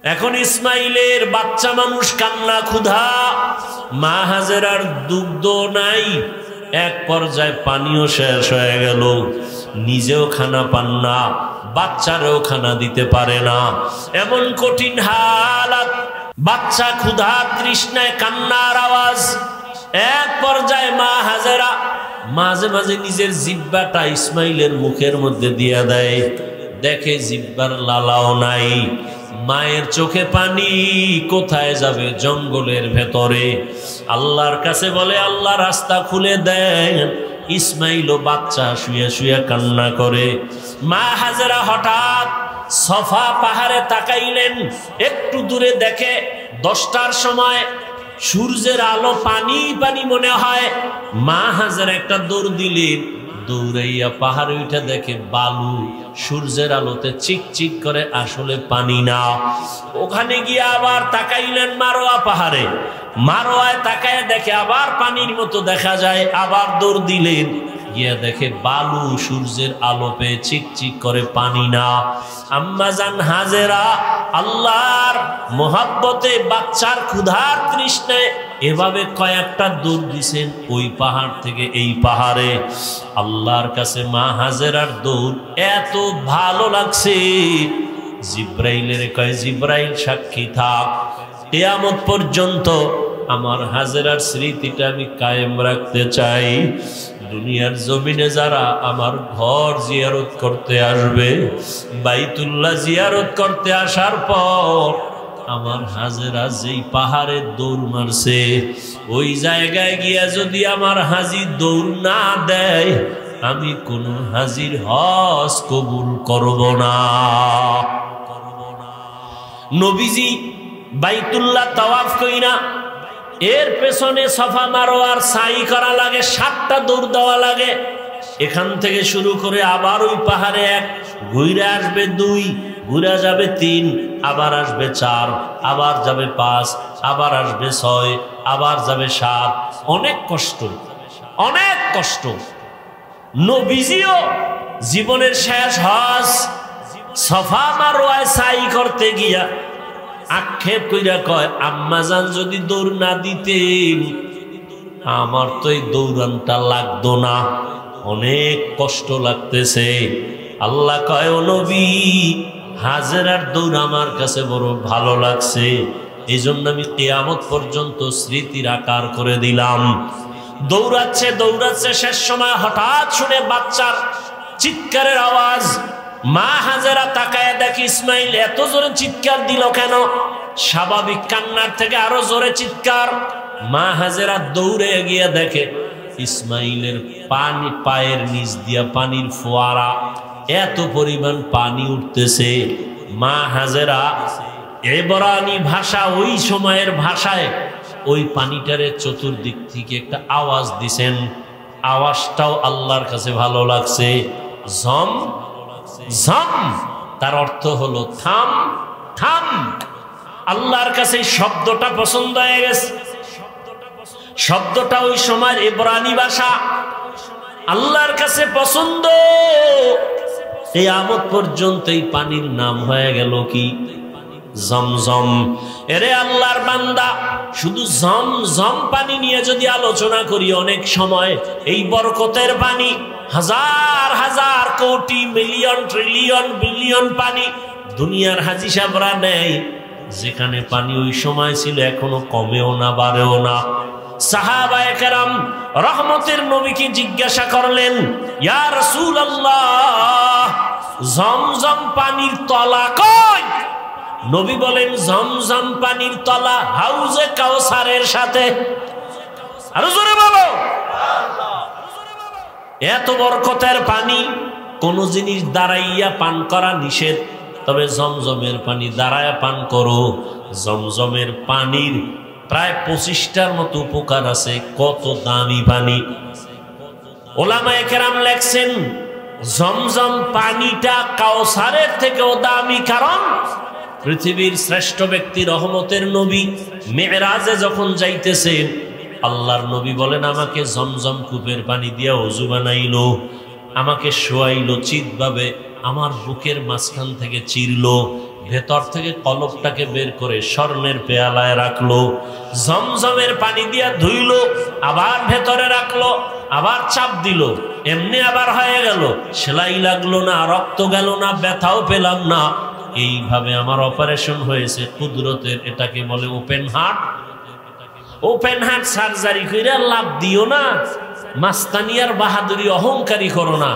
এখন ইসমাইলের বাচ্চা মানুষ কান্না ক্ষুধা, মা হাজেরার দুগ্ধ নাই, এক পর্যায়ে পানিও শেষ হয়ে গেল, নিজেও খানা পান না, বাচ্চারেও খানা দিতে পারে না, এমন কঠিন হালাত। বাচ্চা ক্ষুধা তৃষ্ণায় কান্নার আওয়াজ। এক পর্যায়ে মা হাজেরা মাঝে মাঝে নিজের জিহ্বাটা ইসমাইলের মুখের মধ্যে দিয়া দেয়, দেখে জিহ্বার লালাও নাই, মায়ের চোখে পানি, কোথায় যাবে? জঙ্গলের ভেতরে। আল্লাহর কাছে বলে, আল্লাহ রাস্তা খুলে দেন। ইসমাইল ও বাচ্চা শুয়ে শুয়ে কান্না করে। মা হাজেরা হঠাৎ সফা পাহাড়ে তাকাইলেন, একটু দূরে দেখে 10টার সময় সূর্যের আলো, পানি পানি মনে হয়। মা হাজেরা একটা দৌড় দিলেন, দৌড়াইয়া পাহাড়ে উঠে দেখে বালু, সূর্যের আলোতে চিকচিক করে, আসলে পানি না। ওখানে গিয়ে আবার তাকাইলেন মারোয়া পাহাড়ে, মারোয়ায় তাকায় দেখে আবার পানির মতো দেখা যায়, আবার দৌড় দিলেন, গিয়া দেখে বালু, সূর্যের আলো পেয়ে চিকচিক করে, পানি না। আম্মা জান হাজেরা আল্লাহর মোহাব্বতে, বাচ্চার ক্ষুধার তৃষ্ণায় এভাবে কয়েকটা দৌড় দিছেন, ওই পাহাড় থেকে এই পাহাড়ে। আল্লাহর কাছে মা হাজেরার দৌড় এত ভালো লাগছে, জিব্রাইলের কয়, জিব্রাইল সাক্ষী থাক, কিয়ামত পর্যন্ত আমার হাজেরার স্মৃতিটা আমি কায়েম রাখতে চাই। দুনিয়ার জমিনে যারা আমার ঘর জিয়ারত করতে আসবে, বাইতুল্লাহ জিয়ারত করতে আসার পর আমার হাজেরা যেই পাহাড়ে দৌড় মারছে, ওই জায়গায় গিয়া যদি আমার হাজি দৌড় না দেয়, আমি কোন হাজির হজ কবুল করব না। নবীজি বাইতুল্লাহ তাওয়াফ কইরা এর পেছনে সফা মারোয়ার সাই করা লাগে, 7টা দৌড় দেওয়া লাগে। এখান থেকে শুরু করে আবার ওই পাহাড়ে 1, ঘুরে আসবে 2, ঘুরে যাবে 3, আবার আসবে 4, আবার যাবে 5, আবার আসবে 6, আবার যাবে 7। অনেক কষ্ট, অনেক কষ্ট। নবীজিও জীবনের শেষ হজ সফা মারোয়ায় সাই করতে গিয়া আক্ষেপ কইরা কয়, আম্মাজান যদি দৌড় না দিতেন, আমার তো এই দৌড়ানটা লাগতো না, অনেক কষ্ট লাগতেছে। আল্লাহ কয়, ও নবী, হাজেরার দৌড় আমার কাছে বড় ভালো লাগছে, এই জন্য আমি কিয়ামত পর্যন্ত স্মৃতির আকার করে দিলাম। দৌড়াচ্ছে দৌড়াচ্ছে, শেষ সময় হঠাৎ শুনে বাচ্চার চিৎকারের আওয়াজ। মা হাজেরা তাকায় দেখে ইসমাইল এত জোরে চিৎকার দিল কেন? স্বাভাবিক কান্নার থেকে আরো জোরে চিৎকার। মা হাজেরা দৌড়ে গিয়ে দেখে ইসমাইলের পানি, পায়ের নিচ দিয়া পানির ফোয়ারা, এত পরিমাণ পানি উঠতেছে। মা হাজেরা এবরানি ভাষা, ওই সময়ের ভাষায় ওই পানিটারে চতুর্দিক থেকে একটা আওয়াজ দিছেন। আওয়াজটাও আল্লাহর কাছে ভালো লাগছে, ঝম ঝম, তার অর্থ হলো থাম থাম। আল্লাহর কাছে শব্দটা পছন্দ হয়ে গেছে। শব্দটা ওই সময়ের ইব্রানি ভাষা, আল্লাহর কাছে পছন্দ। কিয়ামত পর্যন্ত এই পানির নাম হয়ে গেল কি? জমজম। এরে আল্লাহর বান্দা, শুধু জমজম পানি নিয়ে যদি আলোচনা করি, অনেক সময় এই বরকতের পানি, হাজার হাজার কোটি মিলিয়ন ট্রিলিয়ন বিলিয়ন পানি দুনিয়ার হাজি সাহেবরা নেই। যেখানে পানি ওই সময় ছিল, এখনো কমেও না বাড়েও না। সাহাবায়ে কেরাম রহমতের নবীকে জিজ্ঞাসা করলেন, ইয়া রাসূলুল্লাহ, জমজম পানির তলা কই? নবী বলেন, জমজম পানির তলা হাউজে কাউসারের সাথে। আরো জোরে বলো। এত বরকতের পানি, কোন জিনিস দাঁড়াইয়া পান করা নিষেধ, তবে জমজমের পানি দাঁড়ায়া পান করো। জমজমের পানির প্রায় 25টার মতো উপকার আছে। কত দামি পানি! ওলামায়ে কেরাম লেখছেন, জমজম পানিটা কাউসারের থেকেও দামি, কারণ পৃথিবীর শ্রেষ্ঠ ব্যক্তি রহমতের নবী মেরাজে যখন যাইতেছেন, আল্লাহর নবী বলেন, আমাকে জমজম কূপের পানি দিয়া ওযু বানাইলো, আমাকে শোয়াইলো চিৎভাবে, আমার বুকের মাঝখান থেকে চিরলো, ভেতর থেকে কলবটাকে বের করে স্বর্ণের পেয়ালায় রাখলো, জমজমের পানি দিয়া ধুইলো, আবার ভেতরে রাখলো, আবার চাপ দিল, এমনি আবার হয়ে গেল, সেলাই লাগলো না, রক্ত গেল না, ব্যথাও পেলাম না। এইভাবে আমার অপারেশন হয়েছে কুদরতের। এটাকে বলে open heart. Open heart surgery করে লাভ দিও না, মাস্তানিয়ার বাহাদুরি অহংকারী করো না।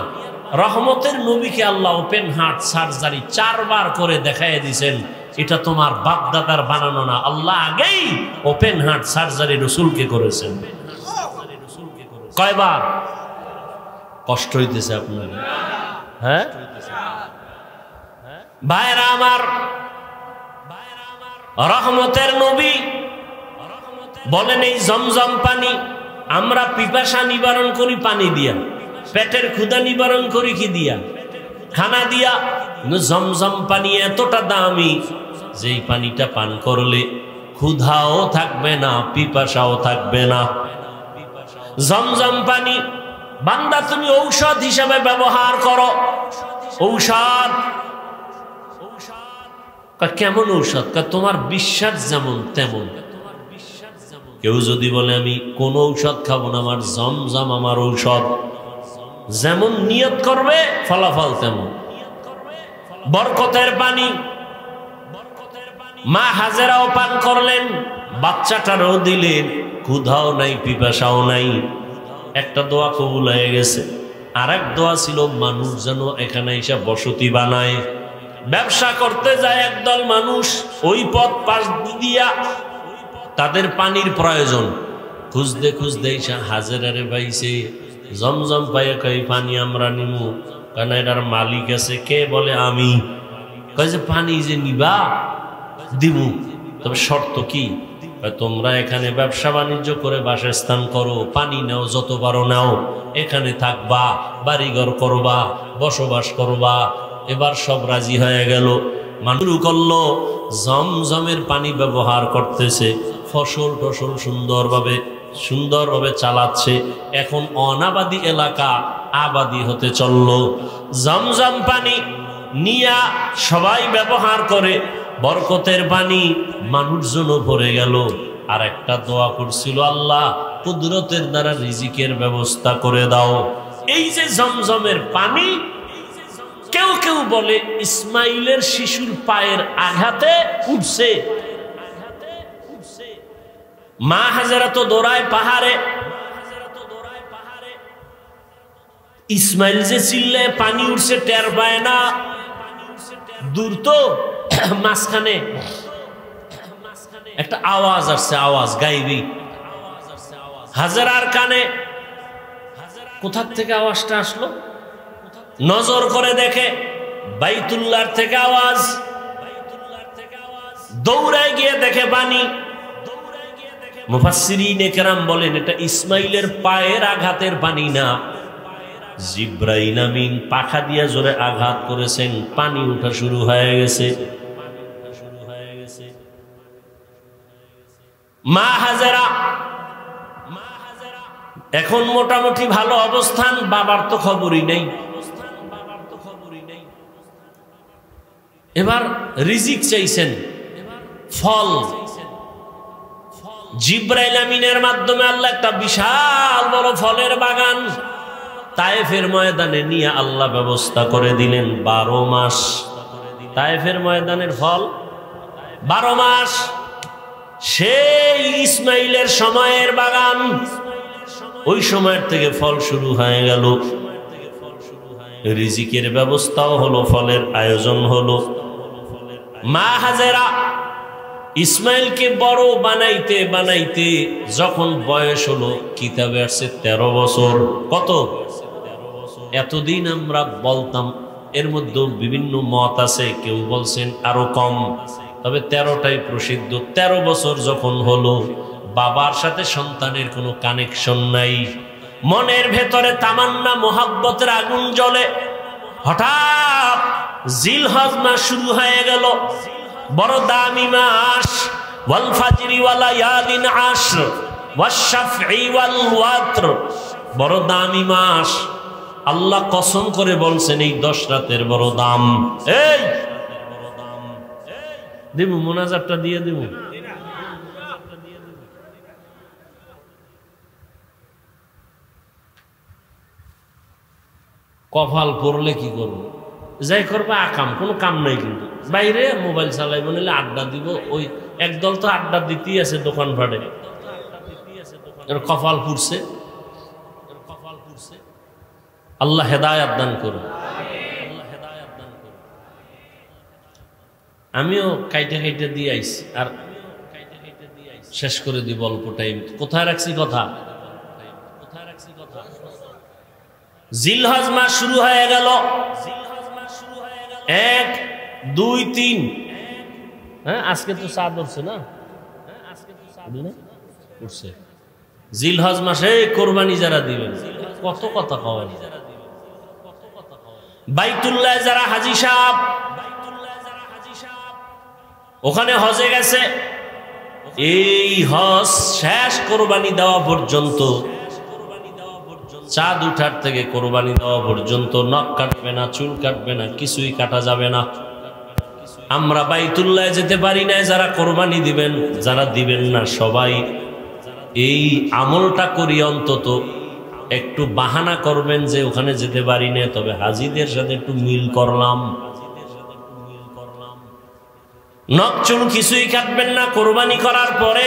রহমতের নবীকে আল্লাহ ওপেন হার্ট সার্জারি 4 বার করে দেখাই দিয়েছেন। এটা তোমার বাপদাদার বানানো না, আল্লাহ আগেই ওপেন হার্ট সার্জারি রসুলকে করেছেন। কয়বার? কষ্ট হইতেছে আপনার? হ্যাঁ ভাইরা আমার, রহমতের নবী বলেন এই জমজম পানি আমরা পিপাসা নিবারণ করি পানি দিয়া, পেটের ক্ষুধা নিবারণ করি কি দিয়া? খানা দিয়া। জমজম পানি এতটা দামি যেই পানিটা পান করলে ক্ষুধাও থাকবে না, পিপাসাও থাকবে না। জমজম পানি বান্দা তুমি ঔষধ হিসাবে ব্যবহার করো। ঔষধ কেমন ঔষধ? তোমার বিশ্বাস যেমন তেমন। কেউ যদি বলে আমি কোন ঔষধ খাবো না, আমার জমজম আমার ঔষধ, যেমন নিয়ত করবে ফলাফল তেমন। বরকতের পানি মা হাজেরাও পান করলেন, বাচ্চাটারও দিলেন, ক্ষুধাও নাই, পিপাসাও নাই। একটা দোয়া কবুল হয়ে গেছে। আরেক দোয়া ছিল মানুষ যেন এখানে এসে বসতি বানায়। ব্যবসা করতে যায় একদল মানুষ, ওই পথ পাশ দিয়া তাদের পানির প্রয়োজন, খুঁজতে খুঁজতে এসে হাজেরারে পাইছে। জমজম পাইয়া কই পানি আমরা নিমু, কারণ এটার মালিক আছে। কে? বলে আমি। কয় যে পানি যে নিবা দিমু, তবে শর্ত কি? তোমরা এখানে ব্যবসা বাণিজ্য করে বাসস্থান করো, পানি নাও, যত পারো নাও, এখানে থাকবা, বাড়িঘর করবা, বসবাস করবা। এবার সব রাজি হয়ে গেল। মানুষ করলো জমজমের পানি ব্যবহার করতেছে, ফসল টসল সুন্দরভাবে চালাচ্ছে। এখন অনাবাদী এলাকা আবাদী হতে চললো। জমজম পানি নিয়া সবাই ব্যবহার করে, বরকতের পানি মানুষজনও ভরে গেল। আর একটা দোয়া করছিল, আল্লাহ কুদরতের দ্বারা রিজিকের ব্যবস্থা করে দাও। এই যে জমজমের পানি, কেউ কেউ বলে ইসমাইলের শিশুর পায়ের আঘাতে উঠছে। মা হাজেরা তো দৌড়ায় পাহাড়ে, ইসমাইল যে চিল্লে পানি উঠছে টের পায় না, দূর তো। মাঝখানে একটা আওয়াজ আসছে, আওয়াজ গাইবি। হাজেরার কানে কোথা থেকে আওয়াজটা আসলো? নজর করে দেখে বাইতুল্লাহর থেকে আওয়াজ। দৌড়ায় গিয়ে দেখে পানি। মুফাসসিরিনে কেরাম বলেন এটা ইসমাইলের পায়ের আঘাতের পানি না, জিব্রাইল আমিন পাখা দিয়া জোরে আঘাত করেছেন, পানি উঠা শুরু হয়ে গেছে। মা হাজেরা এখন মোটামুটি ভালো অবস্থান, বাবার তো খবরই নেই। এবার রিজিক চাইছেন, ফল। জিব্রাইল আমিনের মাধ্যমে আল্লাহ একটা বিশাল বড় ফলের বাগান তায়েফের ময়দানে নিয়ে আল্লাহ ব্যবস্থা করে দিলেন। 12 মাস তায়েফের ময়দানের ফল, 12 মাস। সেই ইসমাইলের সময়ের বাগান, ওই সময়ের থেকে ফল শুরু হয়ে গেল। রিজিকের ব্যবস্থাও হলো, ফলের আয়োজন হলো। মা হাজেরা ইসমাইলকে বড় বানাইতে বানাইতে যখন বয়স হলো, কিতাবে আসছে 13 বছর। কত? এতদিন আমরা বলতাম, এর মধ্যে বিভিন্ন মত আছে, কেউ বলছেন আরো কম, তবে 13টাই প্রসিদ্ধ। 13 বছর যখন হলো, বাবার সাথে সন্তানের কোনো কানেকশন নাই, মনের ভেতরে তামান্না মোহাব্বতের আগুন জ্বলে। হঠাৎ জিলহজ মাস শুরু হয়ে গেল, বড় দামি মাস। ওয়াল ফাজরি ওয়া লায়ালিন আশর ওয়াশ শাফঈ ওয়াল ওয়াতর, বড় দামি মাস। আল্লাহ কসম করে বলছেন এই 10 রাতের বড় দাম। দিব, মোনাজাতটা দিয়ে দিব। কপাল পড়লে কি করবো, যাই করবো আকাম, কোনো কাম নাই। কিন্তু বাইরে মোবাইল চালাইব, নিলে আড্ডা দিব। ওই একদল তো আড্ডা দিতেই আছে দোকান ভাড়ে, কপাল পুড়ছে। আল্লাহ হেদায়াত দান করুন। আমিও কাইটে কাইটে দিয়ে আইছি, আর শেষ করে দিব অল্প টাইম। কোথায় রাখছি কথা? জিলহজ মাস শুরু হয়ে গেল। 1, 2, 3। হ্যাঁ, আজকে তো চাঁদ উঠছে না? উঠছে। জিলহজ মাসে কোরবানি যারা দিবেন, কত কথা কয়। বাইতুল্লাহ যারা হাজী সাহেব ওখানে হজে গেছে, এই হজ শেষ কোরবানি দেওয়া পর্যন্ত, চাঁদ উঠার থেকে কোরবানি দেওয়া পর্যন্ত নখ কাটবে না, চুল কাটবে না, কিছুই কাটা যাবে না। আমরা বাইতুল্লাহ যেতে পারি না, যারা কোরবানি দিবেন, যারা দিবেন না সবাই এই আমলটা করি, অন্তত একটু বাহানা করবেন যে ওখানে যেতে পারি না, তবে হাজীদের সাথে একটু মিল করলাম। নখ চুল কিছুই কাটবেন না কোরবানি করার পরে।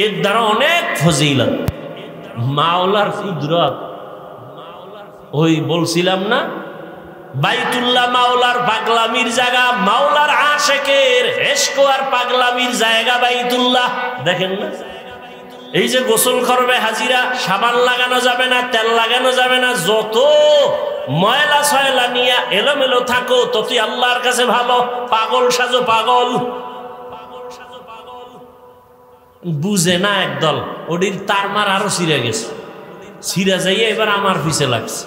এর দ্বারা অনেক ফজিলত, মাওলার কুদরত। ওই বলছিলাম না, বাইতুল্লাহ মাওলার পাগলামির জায়গা, মাওলার আশেকের ইশক আর পাগলামির জায়গা বাইতুল্লাহ। দেখেন না, এই যে গোসল করবে হাজিরা, সাবান লাগানো যাবে না, তেল লাগানো যাবে না। যত ময়লা সয়লা নিয়ে এলোমেলো থাকো, ততই আল্লাহর কাছে ভালো। পাগল সাজো, পাগল বুঝে না একদল, ওটির তার মার আরো ছিঁড়ে গেছে, ছিঁড়া যাইয়া এবার আমার পিছে লাগছে।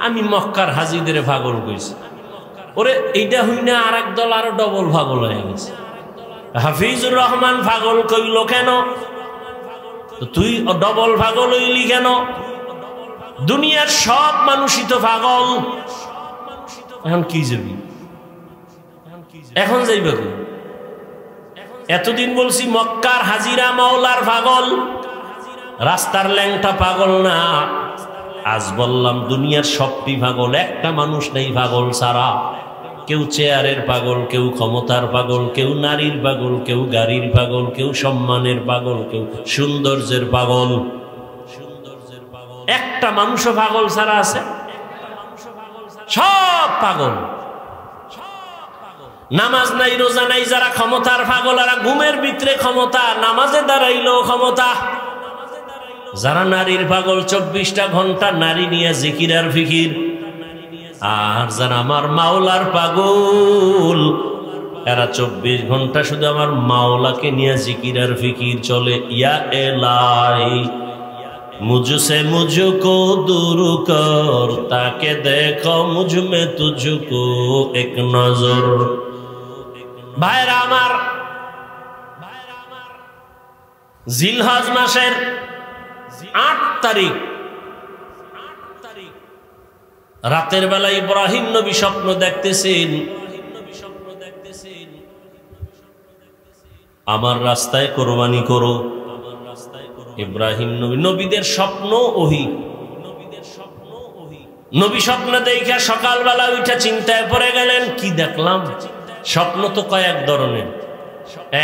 আমি মক্কার হাজিদের পাগল কইছি, ওরে এইটা হই না, আর একদল আরো ডবল পাগল হয়ে গেছে। হাফিজুর রহমান পাগল কইল কেন? তুই ডবল পাগল হইলি কেন? দুনিয়ার সব মানুষই তো পাগল। এখন কি যাবি? এখন যাইবে কি? এতদিন বলছি মক্কার হাজিরা মাওলার পাগল, রাস্তার ল্যাংটা পাগল না। আজ বললাম দুনিয়ার সবটি পাগল, একটা মানুষ নেই পাগল ছাড়া। কেউ চেয়ারের পাগল, কেউ ক্ষমতার পাগল, কেউ নারীর পাগল, কেউ গাড়ির পাগল, কেউ সম্মানের পাগল, কেউ সৌন্দর্যের পাগল। একটা মানুষও পাগল ছাড়া আছে? সব পাগল। নামাজ নাই, রোজা নাই, যারা ক্ষমতার পাগল, আর ঘুমের ভিতরে ক্ষমতা, নামাজে দাঁড়াইলেও ক্ষমতা। যারা নারীর পাগল, 24টা ঘন্টা নারী নিয়ে জিকির আর ফিকির। আর যারা আমার মাওলার পাগল, এরা 24 ঘন্টা শুধু আমার মাওলাকে নিয়ে জিকির আর ফিকির চলে। ইয়া এলাই মুঝসে মুঝকো दूर कर, ताके देखो मुझ में तुझको एक नजर। ভাইরা আমার, জিলহজ মাসের 8 তারিখ রাতের বেলা ইব্রাহিম নবী স্বপ্ন দেখতেছেন, আমার রাস্তায় কোরবানি করো। ইব্রাহিম নবী, নবীদের স্বপ্ন ওহী। নবী স্বপ্ন দেখা সকালবেলা উঠে চিন্তায় পড়ে গেলেন, কি দেখলাম? স্বপ্ন তো কয়েক ধরনের,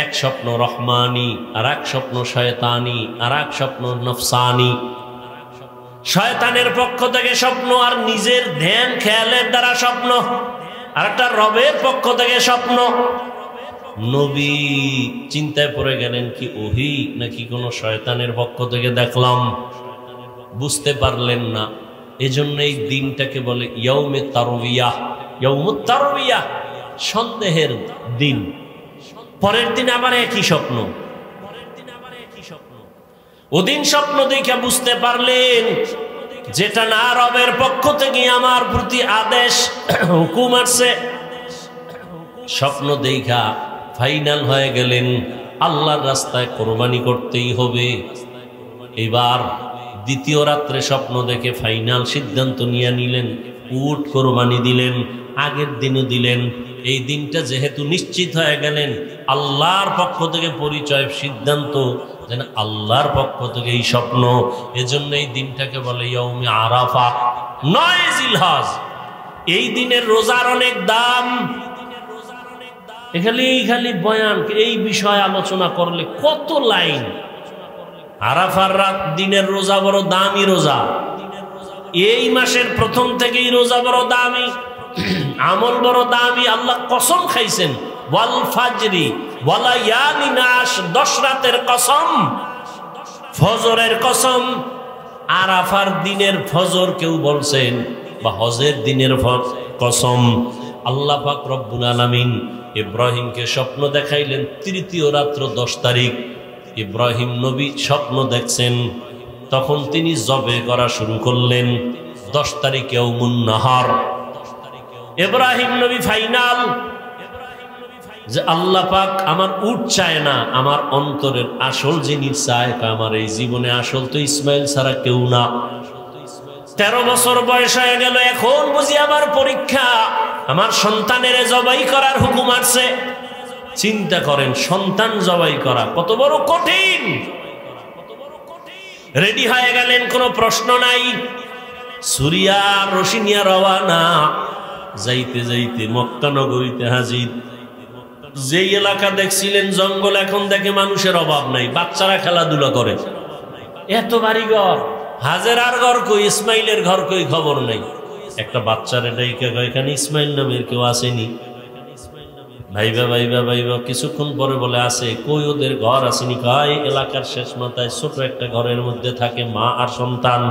এক স্বপ্ন রহমানি, আর এক স্বপ্ন শয়তানি, আর এক স্বপ্ন নফসানি। শয়তানের পক্ষ থেকে স্বপ্ন, আর নিজের ধ্যান খেয়ালের দ্বারা স্বপ্ন, আর একটা রবের পক্ষ থেকে স্বপ্ন। নবী চিন্তায় পড়ে গেলেন, কি ওহী নাকি কোন শয়তানের পক্ষ থেকে দেখলাম? বুঝতে পারলেন না। এজন্য এই দিনটাকে বলে ইয়াউমে তারবিয়াহ। ইয়াউমুত তারবিয়াহ, সন্দেহের দিন। পরের দিন আবার একই স্বপ্ন। ওদিন স্বপ্ন দেখে বুঝতে পারলেন যেটা না রবের পক্ষ থেকে আমার প্রতি আদেশ হুকুম আসছে। স্বপ্ন দেখা ফাইনাল হয়ে গেলেন, আল্লাহর রাস্তায় কোরবানি করতেই হবে। এবার দ্বিতীয় রাত্রে স্বপ্ন দেখে ফাইনাল সিদ্ধান্ত নিয়ে নিলেন, উট কোরবানি দিলেন। আগের দিনও দিলেন, এই দিনটা যেহেতু নিশ্চিত হয়ে গেলেন, আল্লাহর পক্ষ থেকে পরিচয় সিদ্ধান্ত যেন আল্লাহর পক্ষ থেকে এই স্বপ্ন, এজন্য এই দিনটাকে বলে ইয়াউমে আরাফা, 9 জিলহজ। এই দিনের রোজার অনেক দাম। খালি বয়ান, এই বিষয়ে আলোচনা করলে কত লাইন। আরাফার রাত দিনের রোজা বড় দামি রোজা। এই মাসের প্রথম থেকেই রোজা বড় দামি, আমল বড় দামি। আল্লাহ কসম খাইছেন, ওয়াল ফাজরি ওয়া লায়ালিন আশর, 10 রাতের কসম, ফজরের কসম। আরাফার দিনের ফজর কেউ বলছেন, বা হজের দিনের কসম। আল্লাহ পাক রব্বুল আলামিন ইব্রাহিমকে স্বপ্ন দেখাইলেন তৃতীয় রাত্র 10 তারিখ। ইব্রাহিম নবী স্বপ্ন দেখছেন, তখন তিনি জবে করা শুরু করলেন 10 তারিখ ইয়াউমুন নাহার। ইব্রাহিম নবী ফাইনাল যে আল্লাহ পাক আমার উট চায় না, আমার অন্তরের আসল জিনিস চায়। আমার এই জীবনে আসল তো ইসমাইল ছাড়া কেউ না। 13 বছর বয়স হয়ে গেল, এখন বুঝি আমার পরীক্ষা, আমার সন্তানের জবাই করার হুকুম আসছে। চিন্তা করেন, সন্তান জবাই করা কত বড় কঠিন। রেডি হয়ে গেলেন, কোনো প্রশ্ন নাই। সুরিয়া রশিনিয়া রওয়ানা। যাইতে যাইতে মক্কা নগরীতে হাজির। যেই এলাকা দেখছিলেন জঙ্গল, এখন দেখে মানুষের অভাব নাই, বাচ্চারা খেলাধুলা করে। এত বাড়িঘর, হাজেরার ঘর কই, ইসমাইলের ঘর কই, খবর নাই। একটা বাচ্চারে ডাইকা কয়, এখানে ইসমাইল নামের কেউ আসেনি? ভাইবা ভাইবা ভাইবা কিছুক্ষণ পরে বলে আসে। কই ওদের ঘর আসেনি? কয় এলাকার শেষ মাথায় ছোট একটা ঘরের মধ্যে থাকে মা আর সন্তান।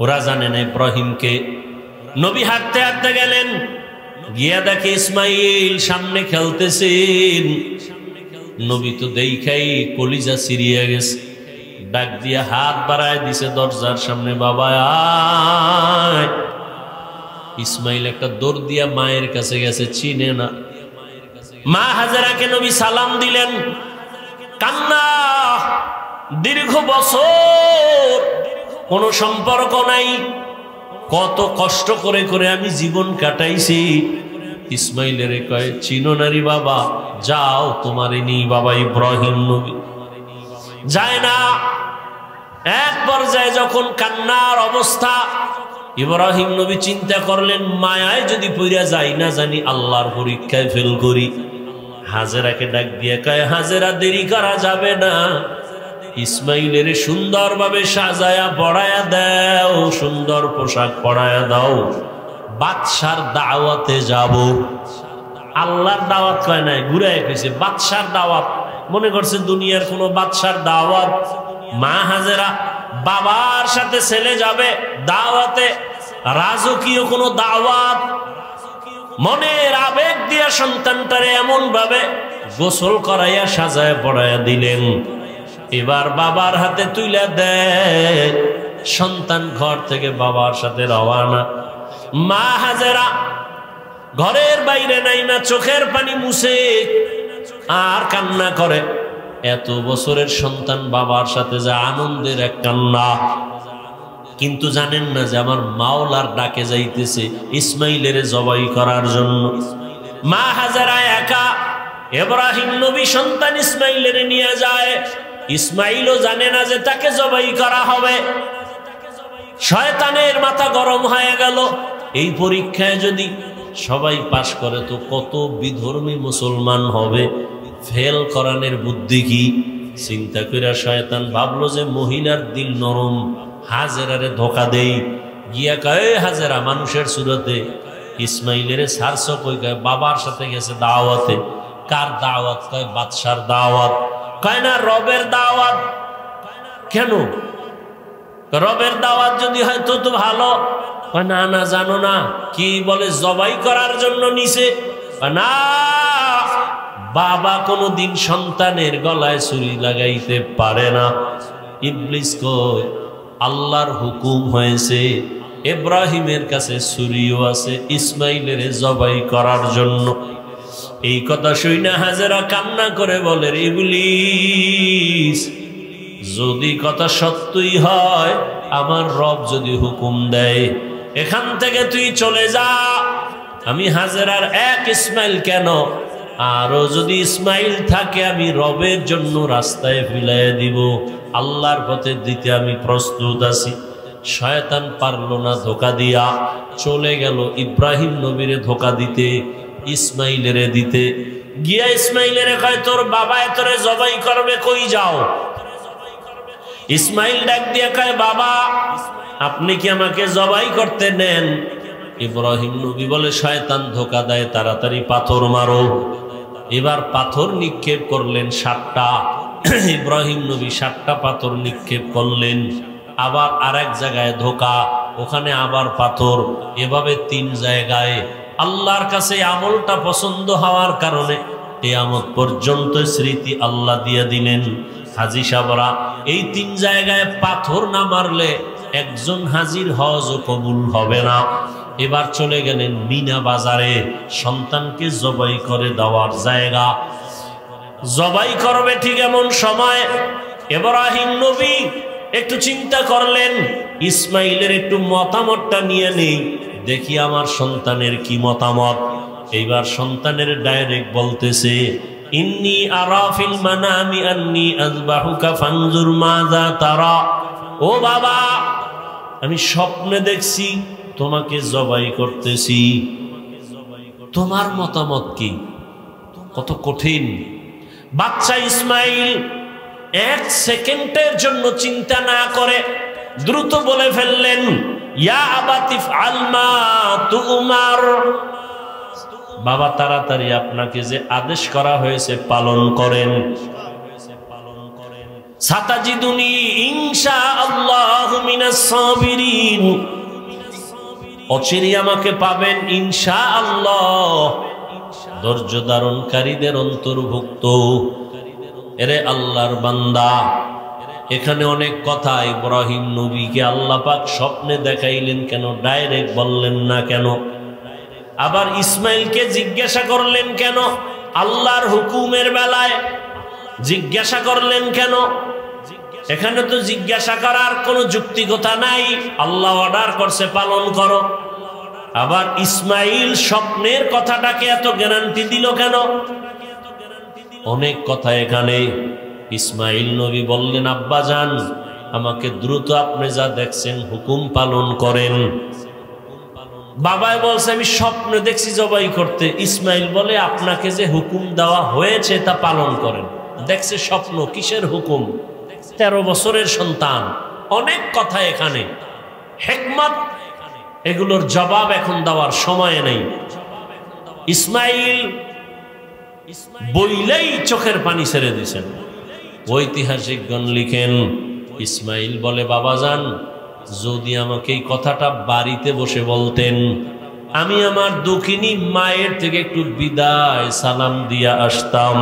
ওরা জানে না ইব্রাহিমকে। নবী হাঁটতে হাঁটতে গেলেন, গিয়া দেখে ইসমাইল সামনে খেলতেছেন। নবী তো দেখাই কলিজা সিরিয়া গেছে, ডাক দিয়া হাত বাড়ায় দিছে দরজার সামনে, বাবা আয়। ইসমাইল একটা দৌড় দিয়া মায়ের কাছে গেছে, চিনে না। মা হাজেরাকে নবী সালাম দিলেন, কান্না। দীর্ঘ বছর কোনো সম্পর্ক নাই, কত কষ্ট করে করে আমি জীবন কাটাইছি। ইসমাইলের কয়, চিনো নারী বাবা, যাও তোমার নেই। বাবা ইব্রাহিম নবী যায় না। এক পর্যায়ে যখন কান্নার অবস্থা, ইব্রাহিম নবী চিন্তা করলেন, মায়ায় যদি পইরা যাই না জানি আল্লাহর পরীক্ষায় ফেল করি। হাজেরাকে ডাক দিয়ে কয়, হাজেরা দেরি করা যাবে না, ইসমাইলের সুন্দরভাবে সাজায়া পড়ায়া দাও, সুন্দর পোশাক পড়ায়া দাও, বাদশার দাওয়াতে যাব। আল্লাহর দাওয়াত কয় নাই, ঘুরায় কইছে বাদশার দাওয়াত। মনে করছে দুনিয়ার কোনো বাদশার দাওয়াত। মা হাজেরা বাবার সাথে ছেলে যাবে দাওয়াতে, রাজকীয় কোনো দাওয়াত। মনের আবেগ দিয়া সন্তানটারে এমন ভাবে গোসল করাইয়া সাজায় পড়াইয়া দিলেন। এবার বাবার হাতে তুইলা দেয়, সন্তান ঘর থেকে বাবার সাথে রওয়ানা। মা হাজেরা ঘরের বাইরে নাই না, চোখের পানি মুছে আর কান্না করে। এত বছরের সন্তান বাবার সাথে যা আনন্দের এক কান্না, কিন্তু জানেন না যে আমার মাওলার ডাকে যাইতেছে ইসমাইলের জবাই করার জন্য। মা হাজেরা একা, ইব্রাহিম নবী সন্তান ইসমাইলের নিয়ে যায়। ইসমাইলও জানে না যে তাকে জবাই করা হবে। শয়তানের মাথা গরম হয়ে গেল, এই পরীক্ষায় যদি সবাই পাশ করে তো কত বিধর্মী মুসলমান হবে, ফেল করানোর বুদ্ধি কি? চিন্তা কইরা শয়তান ভাবলো যে মহিলার দিল নরম, হাজেরারে ধোকা দেই। গিয়া কয়, হাজেরা মানুষের সুরতে ইসমাইলের সারস কই, কয় বাবার সাথে গেছে দাওয়াতে। কার দাওয়াত? কয় বাদশার দাওয়াত। কয় না রবের দাওয়াত। কেন? রবের দাওয়াত যদি হয় তো তো ভালো। কয় না না, জানো না কি বলে, জবাই করার জন্য নিছে। না, বাবা কোনোদিন সন্তানের গলায় ছুরি লাগাইতে পারে না। ইবলিস কয় আল্লাহর হুকুম হয়েছে, ইব্রাহিমের কাছে ছুরিও আছে ইসমাইলের জবাই করার জন্য। এই কথা শুনে হাজেরা কান্না করে বলে, ইবলিস যদি কথা সত্যই হয়, আমার রব যদি হুকুম দেয় এখান থেকে তুই চলে যা, আমি হাজেরার এক ইসমাইল কেন, আরো যদি ইসমাইল থাকে আমি রবের জন্য রাস্তায় ফিলাই দিব, আল্লাহর পথে দিতে আমি প্রস্তুত আছি। শয়তান পারল না, ধোকা দিয়া চলে গেল ইব্রাহিম নবীরে ধোকা দিতে, ইসমাইলেরে দিতে গিয়া ইসমাইলেরে কয় তোর বাবা তোরে জবাই করবে, কই যাও? ইসমাইল ডাক দিয়া কয় বাবা আপনি কি আমাকে জবাই করতে নেন? ইব্রাহিম নবী বলে শয়তান ধোকা দেয়, তাড়াতাড়ি পাথর মারো। এবার পাথর নিক্ষেপ করলেন 7টা। ইব্রাহিম নবী 7টা পাথর নিক্ষেপ করলেন। আবার আরেক জায়গায় ধোকা, ওখানে আবার পাথর, এভাবে 3 জায়গায়। আল্লাহর কাছে আমলটা পছন্দ হওয়ার কারণে কিয়ামত পর্যন্ত স্মৃতি আল্লাহ দিয়ে দিলেন। হাজী সাহেবরা এই 3 জায়গায় পাথর না মারলে একজন হাজির হজও কবুল হবে না। এবার চলে গেলেন মিনা বাজারে, সন্তানকে জবাই করে দেওয়ার জায়গা। জবাই করবে ঠিক এমন সময় ইব্রাহিম নবী একটু চিন্তা করলেন, ইসমাইলের একটু মতামতটা নিয়ে নেই, দেখি আমার সন্তানের কি মতামত। এইবার সন্তানের ডাইরেক্ট বলতেছে ইন্নী আরা ফিল মানামি আন্নী আযবাহুকা ফানজুর মাযা তারা। ও বাবা আমি স্বপ্নে দেখছি তোমাকে জবাই করতেছি, তোমার মতামত কি? কত কঠিন। বাচ্চা ইসমাইল 1 সেকেন্ডের জন্য চিন্তা না করে দ্রুত বলে ফেললেন ইয়া আবাতি ফাল মা তুমার। বাবা তাড়াতাড়ি আপনাকে যে আদেশ করা হয়েছে পালন করেন। সাতাজিদুনি ইনশাআল্লাহু মিনাস সাবিরিন, অচিরেই আমাকে পাবেন ইনশাআল্লাহ ধৈর্য ধারণকারীদের অন্তর্ভুক্ত। এরে আল্লাহর বান্দা, এখানে অনেক কথা। ইব্রাহিম নবীকে আল্লাহ পাক স্বপ্নে দেখাইলেন কেন? ডাইরেক্ট বললেন না কেন? আবার ইসমাইলকে জিজ্ঞাসা করলেন কেন? আল্লাহর হুকুমের বেলায় জিজ্ঞাসা করলেন কেন? এখানে তো জিজ্ঞাসা করার কোনো যুক্তিকতা নাই, আল্লাহ অর্ডার করছে পালন করো। আবার ইসমাইল স্বপ্নের কথাটাকে এত গ্যারান্টি দিল কেন? অনেক কথা এখানে। ইসমাইল নবী বললেন আব্বা যান আমাকে দ্রুত আপনি যা দেখছেন হুকুম পালন করেন। বাবাই বলছে আমি স্বপ্নে দেখছি জবাই করতে। ইসমাইল বলে আপনাকে যে হুকুম দেওয়া হয়েছে তা পালন করেন। দেখছে স্বপ্ন, কিসের হুকুম? 13 বছরের সন্তান। অনেক কথা এখানে, হিকমত, এগুলোর জবাব এখন দেওয়ার সময় নেই। ইসমাইল বইলেই চোখের পানি ছেড়ে দিয়েছেন। ঐতিহাসিকগণ লিখেন ইসমাইল বলে বাবা যান যদি আমাকে এই কথাটা বাড়িতে বসে বলতেন, আমি আমার দুঃখিনী মায়ের থেকে একটু বিদায় সালাম দিয়া আসতাম।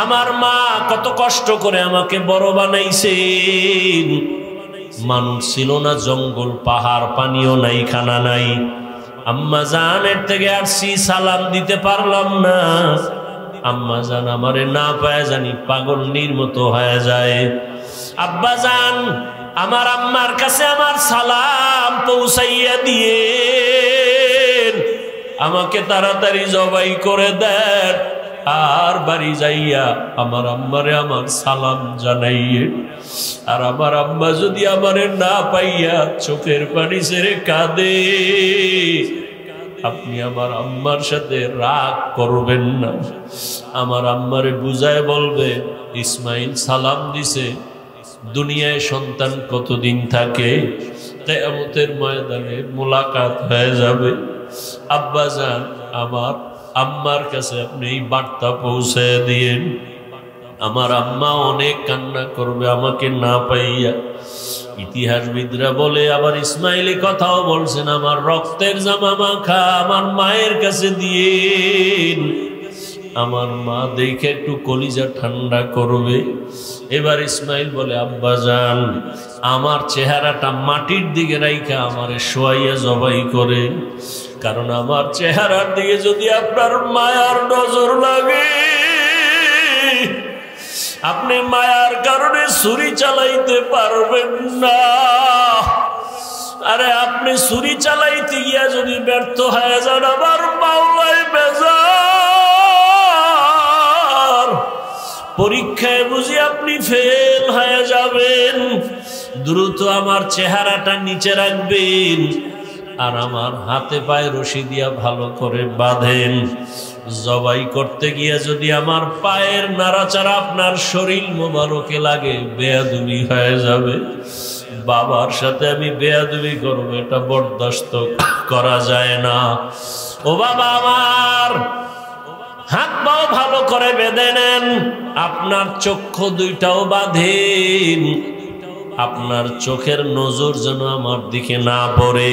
আমার মা কত কষ্ট করে আমাকে বড় বানাইছেন। মানুষ ছিল না, জঙ্গল পাহাড়, পানিও নাই, খানা নাই। আম্মা জানের থেকে আসছি, সালাম দিতে পারলাম না। আম্মা জান আমারে না পায় জানি পাগলনির মতো হয়ে যায়। আব্বা জান আমার আম্মার কাছে আমার সালাম পৌঁছাইয়া দিয়ে আমাকে তাড়াতাড়ি জবাই করে দেন, আর বাড়ি যাইয়া আমার আম্মারে আমার সালাম জানাইয়ে। আর আমার আম্মা যদি আমারে না পাইয়া চোখের পানি ছেড়ে কাঁদে, আপনি আমার আম্মার সাথে রাগ করবেন না। আমার আম্মারে বুঝায় বলবে ইসমাইল সালাম দিছে, দুনিয়ায় সন্তান কতদিন থাকে, কিয়ামতের ময়দানে মোলাকাত হয়ে যাবে। আব্বা জান আমার আম্মার কাছে আপনি এই বার্তা পৌঁছে দিয়েন। আমার আম্মা অনেক কান্না করবে আমাকে না পাইয়া। ইতিহাসবিদরা বলে আবার ইসমাইলি কথাও বলছেন আমার রক্তের জামা মাখা আমার মায়ের কাছে দিয়েন, আমার মা দেখে একটু কলিজা ঠান্ডা করবে। এবার ইসমাইল বলে আব্বা জান আমার চেহারাটা মাটির দিকে রাইখা আমারে শোয়াইয়া জবাই করে, কারণ আমার চেহারার দিকে যদি আপনার মায়ার নজর লাগে, আপনি মায়ার কারণে ছুরি চালাইতে পারবেন না। আরে আপনি ছুরি চালাইতে গিয়া যদি ব্যর্থ হয়ে যান আবার মাওলাই বেজার, পরীক্ষায় বুঝি আপনি ফেল হয়ে যাবেন। দ্রুত আমার চেহারাটা নিচে রাখবেন আর আমার হাতে পায়ে রশি দিয়া ভালো করে বাঁধেন। জবাই করতে গিয়া যদি আমার পায়ের নাড়াচাড়া আপনার শরীর মোবারকে লাগে, বেয়াদবি হয়ে যাবে। বাবার সাথে আমি বেয়াদবি করবো, এটা বরদাস্ত করা যায় না। ও বাবা আমার, হাত পাও ভালো করে বেঁধে নেন, আপনার চক্ষু দুইটাও বাঁধেন, আপনার চোখের নজর যেন আমার দিকে না পড়ে।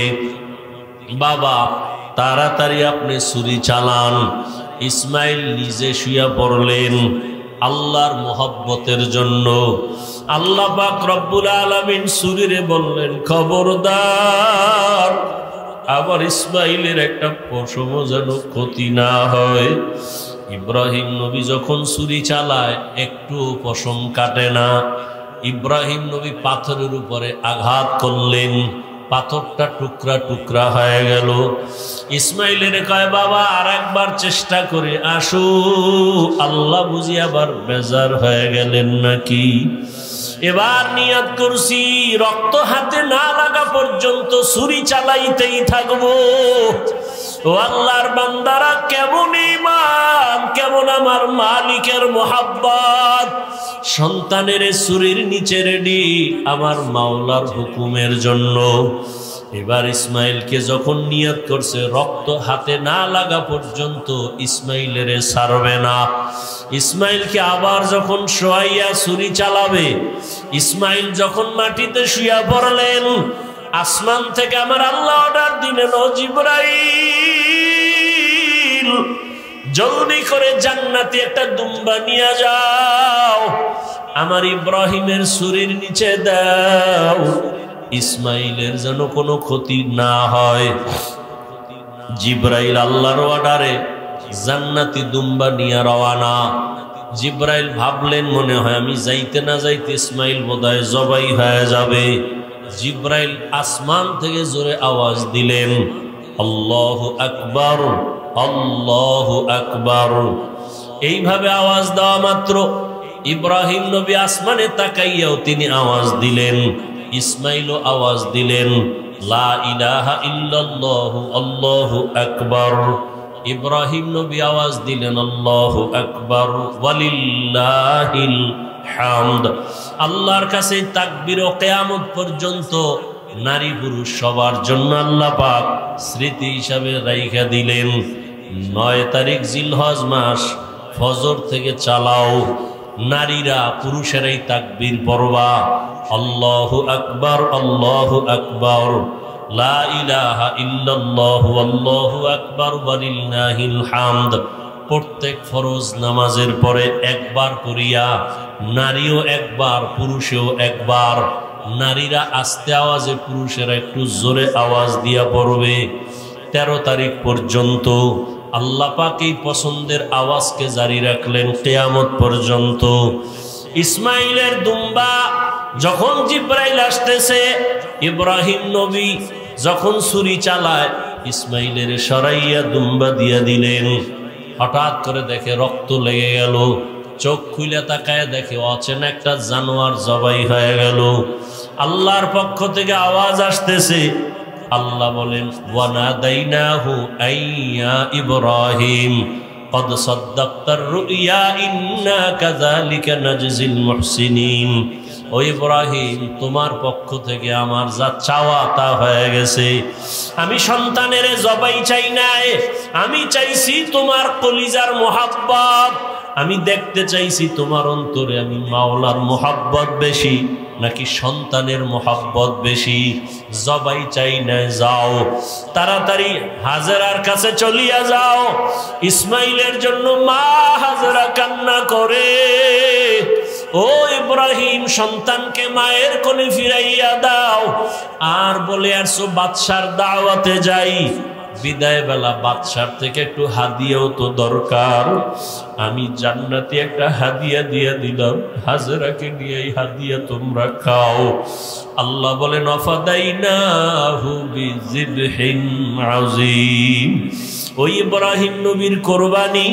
বাবা তাড়াতাড়ি আপনি ছুরি চালান। ইসমাইল নিজে শুয়া পড়লেন আল্লাহর মোহব্বতের জন্য। আল্লাহ পাক রব্বুল আলামিন ছুরিরে বললেন, খবরদার আবার ইসমাইলের একটা পশম যেন ক্ষতি না হয়। ইব্রাহিম নবী যখন ছুরি চালায় একটু পশম কাটে না। ইব্রাহিম নবী পাথরের উপরে আঘাত করলেন, পাথরটা টুকরা টুকরা হয়ে গেল। ইসমাইলের কয়, বাবা আর একবার চেষ্টা করে আসো। আল্লাহ বুঝি আবার বেজার হয়ে গেলেন নাকি? এবার নিয়ত করছি রক্ত হাতে না লাগা পর্যন্ত ছুরি চালাইতেই থাকবো। ও আল্লাহর বান্দারা, কেমন ঈমান, কেমন আমার মালিকের মোহাব্বত। সন্তানের ছুরির নিচে রেডি আমার মাওলার হুকুমের জন্য। এবার ইসমাইলকে যখন নিয়ত করছে রক্ত হাতে না লাগা পর্যন্ত ইসমাইলের ছাড়বে না। ইসমাইলকে আবার যখন শোয়াইয়া ছুরি চালাবে, ইসমাইল যখন মাটিতে শুয়া পড়লেন, আসমান থেকে আমার আল্লাহ অর্ডার দিলেন, ও জিবরাইল জলদি করে জান্নাতে একটা দুম্বা নিয়ে যাও, আমার ইব্রাহিমের ছুরির নিচে দাও, ইসমাইলের যেন কোনো ক্ষতি না হয়। জিবরাইল আল্লাহর অর্ডারে জান্নাতি দুম্বা নিয়ে রওয়ানা। জিবরাইল ভাবলেন, মনে হয় আমি যাইতে না যাইতে ইসমাইল বোধহয় জবাই হয়ে যাবে। জিবরাইল আসমান থেকে জোরে আওয়াজ দিলেন, আল্লাহু আকবার, আল্লাহু আকবার। এইভাবে আওয়াজ দেওয়া মাত্র ইব্রাহিম নবী আসমানে তাকাইয়াও তিনি আওয়াজ দিলেন, ইসমাইলও আওয়াজ দিলেন, লা ইলাহা ইল্লাল্লাহু আল্লাহু আকবার। ইব্রাহিম নবী আওয়াজ দিলেন, আল্লাহু আকবার ওয়ালিল্লাহিল হামদ। আল্লাহর কাছে তাকবীর ও কিয়ামত পর্যন্ত নারী পুরুষ সবার জন্য আল্লাহ পাক স্মৃতি হিসাবে রাইখা দিলেন। 9 তারিখ জিলহজ মাস, ফজর থেকে চালাও, নারীরা পুরুষেরাই তাকবীর পড়বা, আল্লাহু আকবার, আল্লাহু আকবার, লা ইলাহা ইল্লাল্লাহু আল্লাহু আকবার ওয়ালিল্লাহিল হামদ। প্রত্যেক ফরজ নামাজের পরে একবার করিয়া নারীও একবার, পুরুষেও একবার। নারীরা আস্তে আওয়াজে, পুরুষেরা একটু জোরে আওয়াজ দিয়া পড়বে। 13 তারিখ পর্যন্ত আল্লাহ পাক এই পছন্দের আওয়াজকে জারি রাখলেন কিয়ামত পর্যন্ত। ইসমাইলের দুম্বা যখন জিবরাইল আসতেছে, ইব্রাহিম নবী যখন ছুরি চালায়, ইসমাইলের সরাইয়া দুম্বা দিয়া দিলেন। হঠাৎ করে দেখে রক্ত লেগে গেল, চোখ খুলে তাকায় দেখে অচেনা একটা জানোয়ার জবাই হয়ে গেল। আল্লাহর পক্ষ থেকে আওয়াজ আসতেছে, আল্লাহ বলেন, ওয়ানাদাইনাহু আইয়া ইব্রাহিম কদ সাদ্দাক্তার রুইয়া ইন্না কাযালিকা নাজজিল মুহসিনিন। ও ইব্রাহিম, তোমার পক্ষ থেকে আমার যা চাওয়া তা হয়ে গেছে। আমি সন্তানের জবাই চাই নাই, আমি চাইছি তোমার কলিজার মোহাব্বত। আমি দেখতে চাইছি তোমার অন্তরে আমি মাওলার মোহাব্বত বেশি নাকি সন্তানের মোহাব্বত বেশি। জবাই চাই না, যাও তাড়াতাড়ি হাজেরার কাছে চলিয়া যাও। ইসমাইলের জন্য মা হাজেরা কান্না করে, ও ইব্রাহিম, সন্তানকে মায়ের কোলে ফিরাইয়া দাও। আর বলে আসছো বাদশার দাওয়াতে যাই, বিদায় বেলা বাদশার থেকে একটু হাদিয়াও তো দরকার। আমি জান্নাতি একটা হাদিয়া দিয়ে দিলাম, হাজেরাকে নিয়ে এই হাদিয়া তোমরা খাও। আল্লাহ বলেন আফাদাইনাহু বিযিবহিন আযীম। ওই ইব্রাহিম নবীর কোরবানি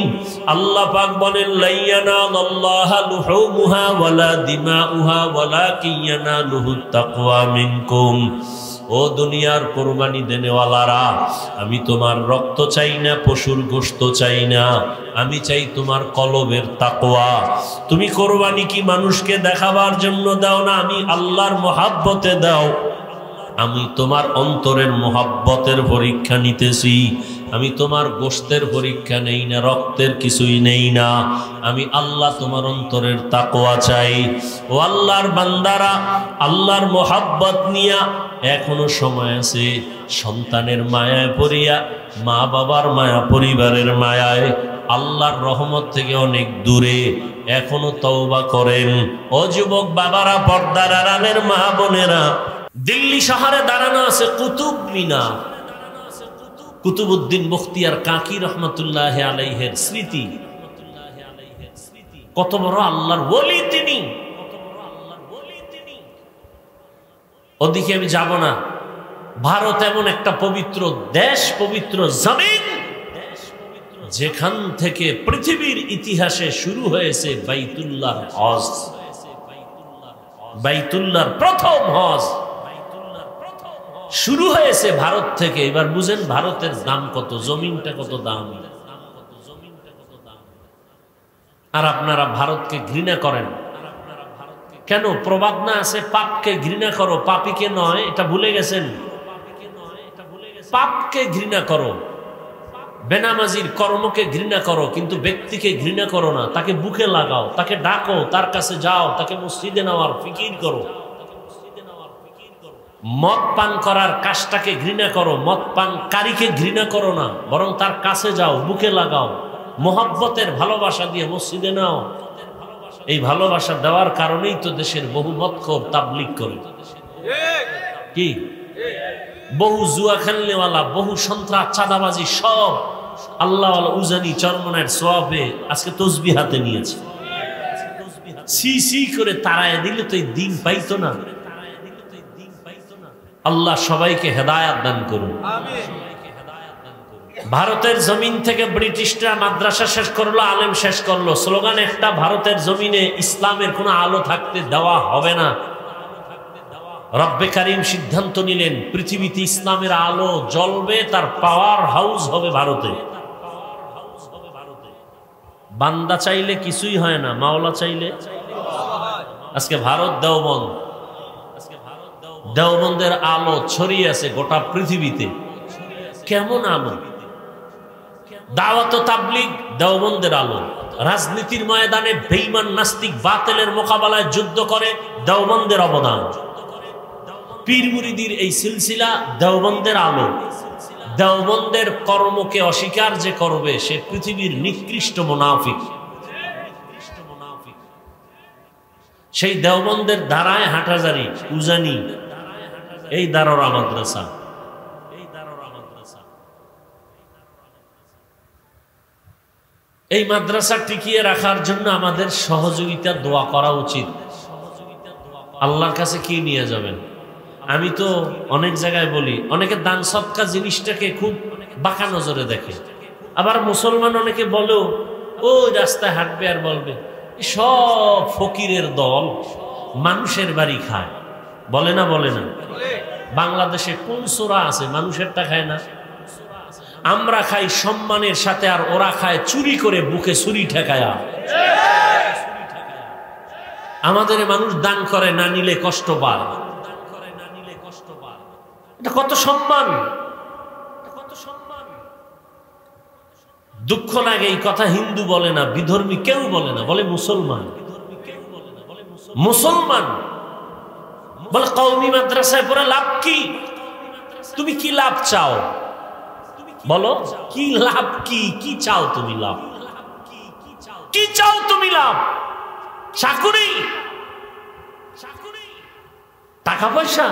আল্লাহ পাক বলেন লাইয়ানাল্লাহা লুহুমুহা ওয়ালা দিমাউহা ওয়ালাকিন ইয়ানালুহুত তাকওয়া মিনকুম। ও দুনিয়ার কোরবানি দেনেওয়ালারা, আমি তোমার রক্ত চাই না, পশুর গোশত চাই না, আমি চাই তোমার কলবের তাকওয়া। তুমি কোরবানি কি মানুষকে দেখাবার জন্য দাও না, আমি আল্লাহর মহাব্বতে দাও। আমি তোমার অন্তরের মহাব্বতের পরীক্ষা নিতেছি। আমি তোমার গোশতের পরীক্ষা নেই না, রক্তের কিছুই নেই না, আমি আল্লাহ তোমার অন্তরের তাকওয়া চাই। ও আল্লাহর বান্দারা, আল্লাহর মহাব্বত নিয়া এখনো সময় আছে। সন্তানের মায়ায় পড়িয়া, মা বাবার মায়া, পরিবারের মায়ায় আল্লাহর রহমত থেকে অনেক দূরে এখনো তওবা করেন। ও যুবক বাবারা, পর্দার আড়ালের মা বোনেরা, দিল্লি শহরে দাঁড়ানো আছে কুতুব মিনার, কুতুবউদ্দিন বখতিয়ার কাকি রহমতুল্লাহ আলাইহির স্মৃতি। কত বড় আল্লাহর ওলি তিনি। ওদিকে আমি যাব না। ভারত এমন একটা পবিত্র দেশ, পবিত্র জমিন, যেখান থেকে পৃথিবীর ইতিহাসে শুরু হয়েছে বাইতুল্লাহর হজ। বাইতুল্লাহর প্রথম হজ শুরু হয়েছে ভারত থেকে। এবার বুঝেন ভারতের দাম কত, জমিনটা কত দাম। আর আপনারা ভারতকে ঘৃণা করেন কেন? প্রবাদ না আছে, পাপকে ঘৃণা করো, পাপীকে নয়। এটা ভুলে গেছেন? পাপকে ঘৃণা করো, বেনামাজির কর্মকে ঘৃণা করো, কিন্তু ব্যক্তিকে ঘৃণা করো না। তাকে বুকে লাগাও, তাকে ডাকো, তার কাছে যাও, তাকে মসজিদে নেওয়ার ফিকির করো। মদ পান করার কাজটাকে ঘৃণা করো, মদ পানকারীকে ঘৃণা করো না, বরং তার কাছে যাও, বুকে লাগাও, মোহাব্বতের ভালোবাসা দিয়ে মসজিদে নাও। এই ভালোবাসা দেওয়ার কারণেই তো দেশের বহু মদখোর তাবলীগ করে, কি বহু জুয়া খেলনেওয়ালা, বহু সন্ত্রাস, চাঁদাবাজি, সব আল্লাহওয়ালা উজানি চরমনের সওয়াবে আজকে তসবিহ হাতে নিয়েছে। সি সি করে তাড়ায় দিলে তো এই দিন পাইতো না। আল্লাহ সবাইকে হেদায়াত দান করুন। ভারতের জমিন থেকে ব্রিটিশরা মাদ্রাসা শেষ করলো, আলেম শেষ করলো, স্লোগান একটা, ভারতের জমিনে ইসলামের কোনো আলো থাকতে দেওয়া হবে না। রব্বে কারিম সিদ্ধান্ত নিলেন পৃথিবীতে ইসলামের আলো জ্বলবে, তার পাওয়ার হাউস হবে ভারতে। বান্দা চাইলে কিছুই হয় না, মাওলা চাইলে। আজকে ভারত দেওবন্দ, দেওবন্দের আলো ছড়িয়ে আছে গোটা পৃথিবীতে। কেমন আলো? দাওয়াত ও তাবলীগ দেওবন্দের আলো। রাজনীতির ময়দানে বেঈমান নাস্তিক বাতিলের মোকাবেলায় যুদ্ধ করে দেওবন্দের অবদান। পীর মুরিদির এই সিলসিলা দেওবন্দের আলো। দেওবন্দের কর্মকে অস্বীকার যে করবে সে পৃথিবীর নিকৃষ্ট মুনাফিক। সেই দেওবন্দের ধারায় হাটহাজারী, উজানি, এই দারোরা মাদ্রাসা। এই মাদ্রাসা টিকিয়ে রাখার জন্য আমাদের সহযোগিতা দোয়া করা উচিত। আল্লাহর কাছে কি নিয়ে যাবেন? আমি তো অনেক জায়গায় বলি, অনেকে দান সদকা জিনিসটাকে খুব বাঁকা নজরে দেখে। আবার মুসলমান অনেকে বলেও, ওই রাস্তায় হাঁটবে আর বলবে সব ফকিরের দল, মানুষের বাড়ি খায়। বলে না? বলে না? বাংলাদেশে কোন সূরা আছে মানুষেরটা খায় না? আমরা খাই সম্মানের সাথে, আর ওরা খায় চুরি করে, বুকে ছুরি ঠেকায়া। আমাদের মানুষ দান করে, না নিলে কষ্ট পায়। এটা কত সম্মান! দুঃখ লাগে এই কথা হিন্দু বলে না, বিধর্মী কেউ বলে না, বলে মুসলমান। মুসলমান বলে কওমি মাদ্রাসায় পড়ে লাভ কি? তুমি কি লাভ চাও বলো? কি লাভ? কি চাও তুমি? লাভ কি চাও তুমি? লাভ চাকুরি, টাকা পয়সা,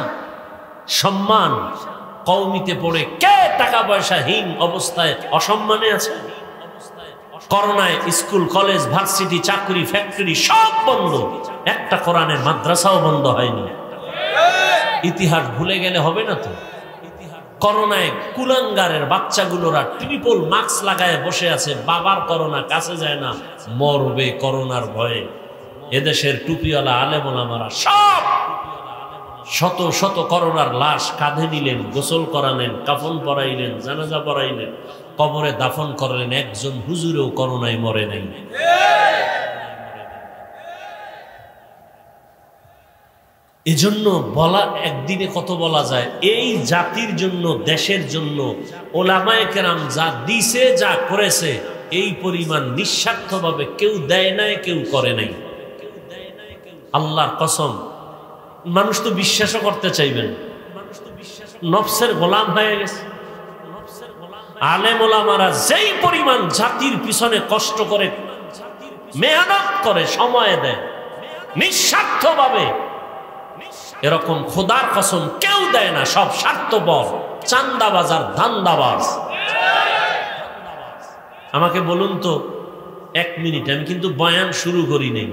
সম্মান, কওমিতে পড়ে কে টাকা পয়সাহীন অবস্থায় অসম্মানে আছে? করোনায় স্কুল কলেজ ভার্সিটি চাকরি ফ্যাক্টরি সব বন্ধ, একটা কোরআনের মাদ্রাসাও বন্ধ হয়নি। ইতিহাস ভুলে গেলে হবে না তো। করোনায় কুলাঙ্গারের বাচ্চাগুলোরা ট্রিপল মাস্ক লাগায় বসে আছে, বাবার করোনা, কাছে যায় না, মরবে করোনার ভয়ে। এদেশের টুপিওয়ালা আলেম ওলামারা সব শত শত করোনার লাশ কাঁধে নিলেন, গোসল করালেন, কাফন পরাইলেন, জানাজা পরাইলেন, কবরে দাফন করলেন, একজন হুজুরেও করোনায় মরে নাই। এজন্য বলা একদিনে কত বলা যায়। এই জাতির জন্য, দেশের জন্য ওলামায়ে কেরাম যা দিছে, যা করেছে, এই পরিমাণ নিঃস্বার্থভাবে কেউ দেয় নাই, কেউ করে নাই। আল্লাহর কসম, মানুষ তো বিশ্বাসও করতে চাইবেন, নফসের গোলাম হয়ে গেছে। আলেম ওলামারা যেই পরিমাণ জাতির পিছনে কষ্ট করে, মেহনত করে, সময় দেয় নিঃস্বার্থভাবে, এরকম খোদার কসম কেউ দেয় না। সব স্বার্থপর, চান্দাবাজ আর ধান্দাবাজ। আমাকে বলুন তো 1 মিনিট, আমি কিন্তু বয়ান শুরু করি নাই,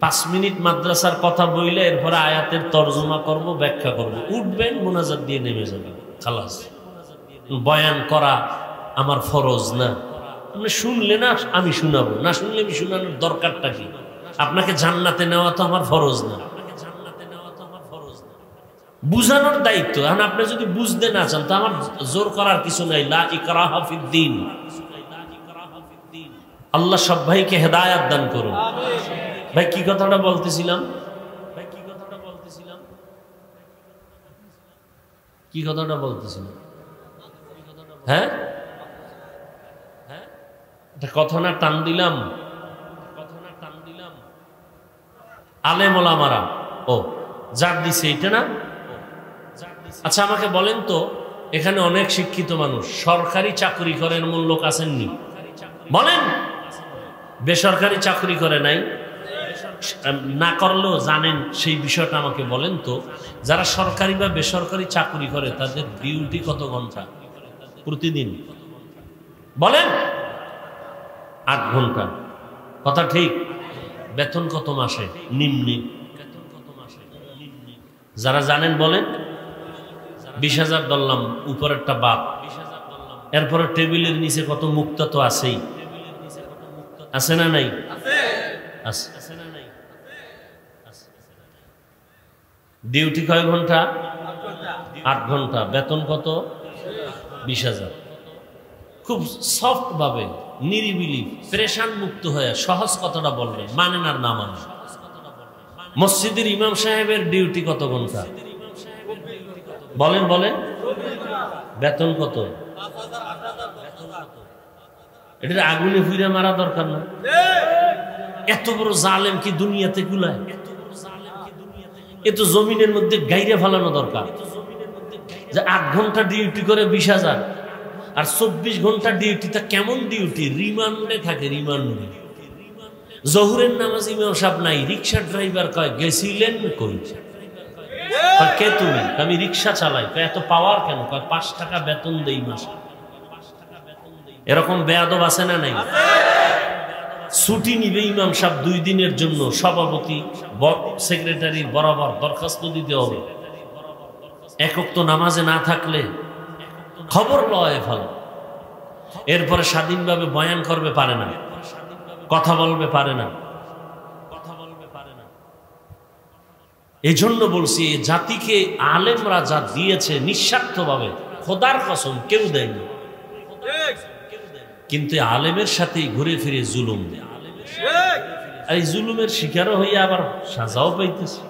5 মিনিট মাদ্রাসার কথা বইলে এরপরে আয়াতের তর্জমা করব, ব্যাখ্যা করব, উঠবেন, মোনাজাত দিয়ে নেমে যাবেন, খালাস। বয়ান করা আমার ফরজ না। আপনি শুনলে না আমি শুনাবো, না শুনলে আমি শুনানোর দরকারটা কি? আপনাকে জান্নাতে নেওয়া তো আমার ফরজ না, বুঝানোর দায়িত্ব। এখন আপনি যদি বুঝতে না চান তো আমার জোর করার কিছু নাই। লা ইকরাহা ফিদ্দীন। আল্লাহ সব ভাইকে হেদায়েত দান করুন। ভাই কি কথাটা বলতেছিলাম? কি কথাটা বলতেছিলাম? হ্যাঁ, কথা না টান দিলাম। আলেম ওলামারা ও যার দিছে এটা না। আচ্ছা আমাকে বলেন তো, এখানে অনেক শিক্ষিত মানুষ সরকারি চাকরি করেন, এমন লোক আসেননি? বলেন। বেসরকারি চাকরি করে নাই? না করলেও জানেন সেই বিষয়টা আমাকে বলেন তো। যারা সরকারি বা বেসরকারি চাকরি করে তাদের ডিউটি কত ঘন্টা প্রতিদিন? বলেন। 8 ঘন্টা। কথা ঠিক? বেতন কত মাসে? নিম্নে। যারা জানেন বলেন। 20,000 ধরলাম, উপরেরটা বাদ। এরপরে টেবিলের নিচে কত মুক্তা তো আছেই, আছে না নাই? ডিউটি কয় ঘন্টা? 8 ঘন্টা। বেতন কত? 20,000। খুব সফট ভাবে, নিরিবিলি, প্রেশান মুক্ত হয়ে সহজ কথাটা বলবেন, মানেন আর না মানেন। মসজিদের ইমাম সাহেবের ডিউটি কত ঘন্টা? বলেন বলেন। বেতন কত? এটা আগুনে ফুইরা মারা দরকার না? এত বড় জালেম কি দুনিয়াতে কুলায়? এ তো জমিনের মধ্যে গাইরে ফেলানো দরকার। যে 8 ঘন্টা ডিউটি করে 20,000, আর 24 ঘন্টা ডিউটিটা কেমন ডিউটি? রিমান্ডে থাকে, রিমান্ডে। জহুরের নামাজ ইমাম সাহেব নাই, রিক্সা ড্রাইভার কয় গেছিলেন কই? কে তুমি? আমি রিক্সা চালাই। এত পাওয়ার কেন? 5 টাকা বেতন দেই মাসে। এরকম বেয়াদব আছে না নাই? ছুটি নিবে ইমাম সাহেব 2 দিনের জন্য, সভাপতি সেক্রেটারির বরাবর দরখাস্ত দিতে হবে। এক ওয়াক্ত নামাজে না থাকলে খবর লয় ভালো। এরপরে স্বাধীনভাবে বয়ান করবে পারে না, কথা বলবে পারে না। এই জন্য বলছি, জাতিকে আলেমরা যা দিয়েছে নিঃস্বার্থভাবে, খোদার কসম কেউ দেয়নি। কিন্তু আলেমের সাথে ঘুরে ফিরে জুলুম, এই জুলুমের শিকারও হইয়া আবার সাজাও পাইতেছে।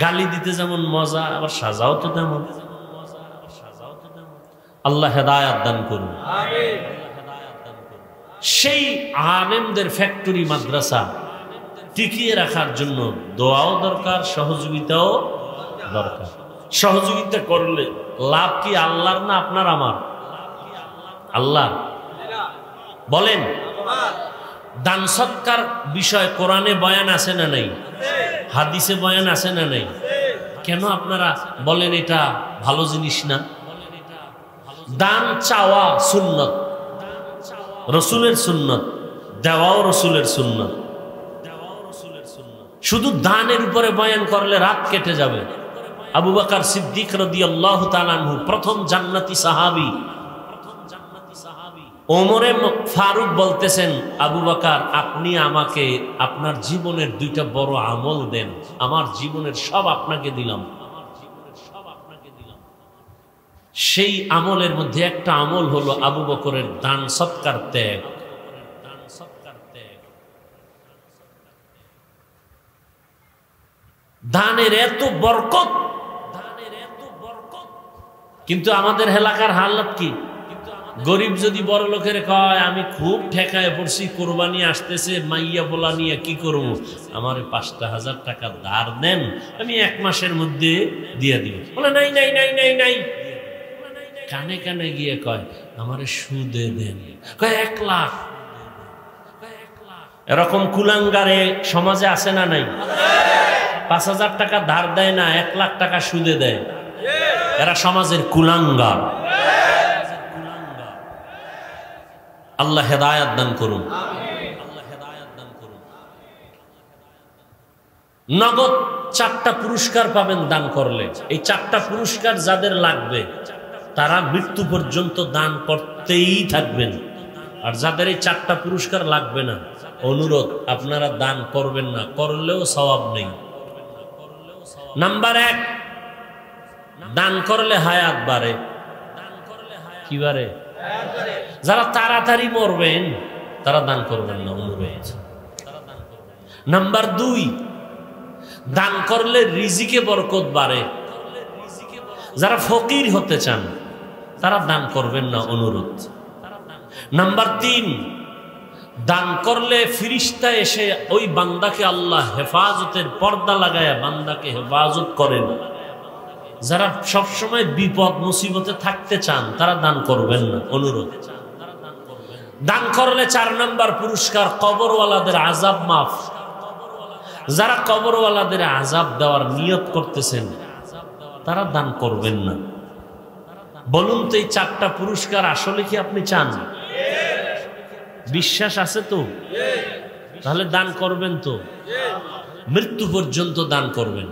গালি দিতে যেমন মজা, আবার সাজাও তো তেমন। আল্লাহ হেদায়েত দান করুন। সেই আলেমদের ফ্যাক্টরি মাদ্রাসা টিকিয়ে রাখার জন্য দোয়াও দরকার, সহযোগিতাও দরকার। সহযোগিতা করলে লাভ কি আল্লাহর না আপনার আমার? আল্লাহ। বলেন। দান সৎকার বিষয় কোরআনে বয়ান আছে না নাই? হাদিসে বয়ান আছে না নাই? কেন আপনারা বলেন এটা ভালো জিনিস না? দান চাওয়া সুন্নত, রসুলের সুন্নত, দেওয়াও রসুলের সুন্নত। শুধু দানের উপরে বয়ান করলে রাত কেটে যাবে। আবু বকর সিদ্দিক রাদিয়াল্লাহু তাআলা আনহু প্রথম জান্নাতি সাহাবী। ওমরে ফারুক বলতেছেন, আবু বকর আপনি আমাকে আপনার জীবনের দুইটা বড় আমল দেন, আমার জীবনের সব আপনাকে দিলাম। সেই আমলের মধ্যে একটা আমল হলো আবু বকরের দান সৎকার ত্যাগ। দানের এত বরকত, কিন্তু আমাদের এলাকার হালত কি? গরিব যদি বড় লোকের কয় আমি খুব ঠেকায় পড়ছি, কোরবানি আসতেছে, মাইয়া বলা নিয়ে কি করবো, আমার 5,000 টাকা ধার দেন, আমি 1 মাসের মধ্যে দিয়ে দিব। বলে নাই নাই নাই নাই নাই। কানে কানে গিয়ে কয় আমারে সুদে দেন, কয় 1 লাখ। এরকম কুলাঙ্গারে সমাজে আছে না নাই? 5,000 টাকা ধার দেয় না, 1 লাখ টাকা সুদে দেয়। এরা সমাজের কুলাঙ্গার। আল্লাহ হেদায়েত দান করুন। নগদ 4টা পুরস্কার পাবেন দান করলে। এই 4টা পুরস্কার যাদের লাগবে তারা মৃত্যু পর্যন্ত দান করতেই থাকবেন। আর যাদের এই 4টা পুরস্কার লাগবে না, অনুরোধ আপনারা দান করবেন না, করলেও সওয়াব নেই। নাম্বার 1, দান করলে হায়াত বাড়ে। কি বাড়ে? যারা তাড়াতাড়ি মরবেন তারা দান করবেন না, অনুরোধ। নাম্বার 2, দান করলে রিজিকে বরকত বাড়ে। যারা ফকির হতে চান তারা দান করবেন না, অনুরোধ। নাম্বার 3, দান করলে ফিরিস্তা এসে ওই বান্দাকে আল্লাহ হেফাজতের পর্দা লাগায়া বান্দাকে হেফাজত করেন। যারা সবসময় বিপদ মুসিবতে থাকতে চান তারা দান করবেন না, অনুরোধ। দান করলে 4 নাম্বার পুরস্কার, কবরওয়ালাদের আযাব মাফ। যারা কবরওয়ালাদের আযাব দেওয়ার নিয়ত করতেছেন তারা দান করবেন না। বলুন তো এই 4টা পুরস্কার আসলে কি আপনি চান? বিশ্বাস আছে তো? তাহলে দান করবেন তো? মৃত্যু পর্যন্ত দান করবেন।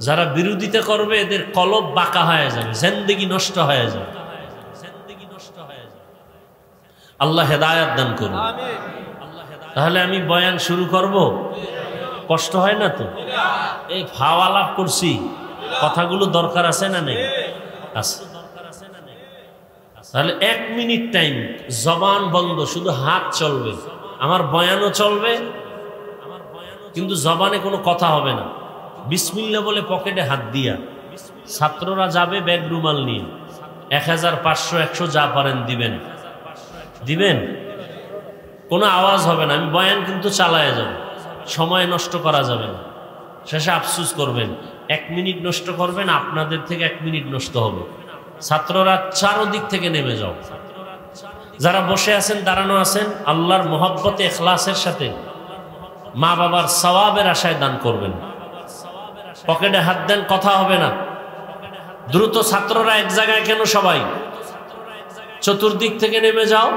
যারা বিরোধিতা করবে এদের কলব বাঁকা হয়ে যাবে, জিন্দেগি নষ্ট হয়ে যাবে। আল্লাহ হেদায়েত দান করুন। তাহলে আমি বয়ান শুরু করব, কষ্ট হয় না তো? এই ভাওয়া লাভ করছি, কথাগুলো দরকার আছে না নেই? আছে। তাহলে 1 মিনিট টাইম, জবান বন্ধ, শুধু হাত চলবে, আমার বয়ানও চলবে, কিন্তু জবানে কোনো কথা হবে না। বিসমিল্লাহ বলে পকেটে হাত দিয়া ছাত্ররা যাবে ব্যাগ রুমাল নিয়ে, 1000, 500, 100 যা পারেন দিবেন। দিবেন, কোনো আওয়াজ হবে না। আমি বয়ান কিন্তু চালায় যাব, সময় নষ্ট করা যাবে না। শেষে আফসোস করবেন, 1 মিনিট নষ্ট করবেন, আপনাদের থেকে 1 মিনিট নষ্ট হবে। ছাত্ররা চারদিক থেকে নেমে যাও। যারা বসে আছেন, দাঁড়ানো আছেন, আল্লাহর মহব্বতে ইখলাসের সাথে মা বাবার সওয়াবের আশায় দান করবেন। পকেটে হাত দেন, কথা হবে না। দ্রুত ছাত্ররা এক জায়গায় কেন সবাই? চতুর্দিক থেকে নেমে যাও।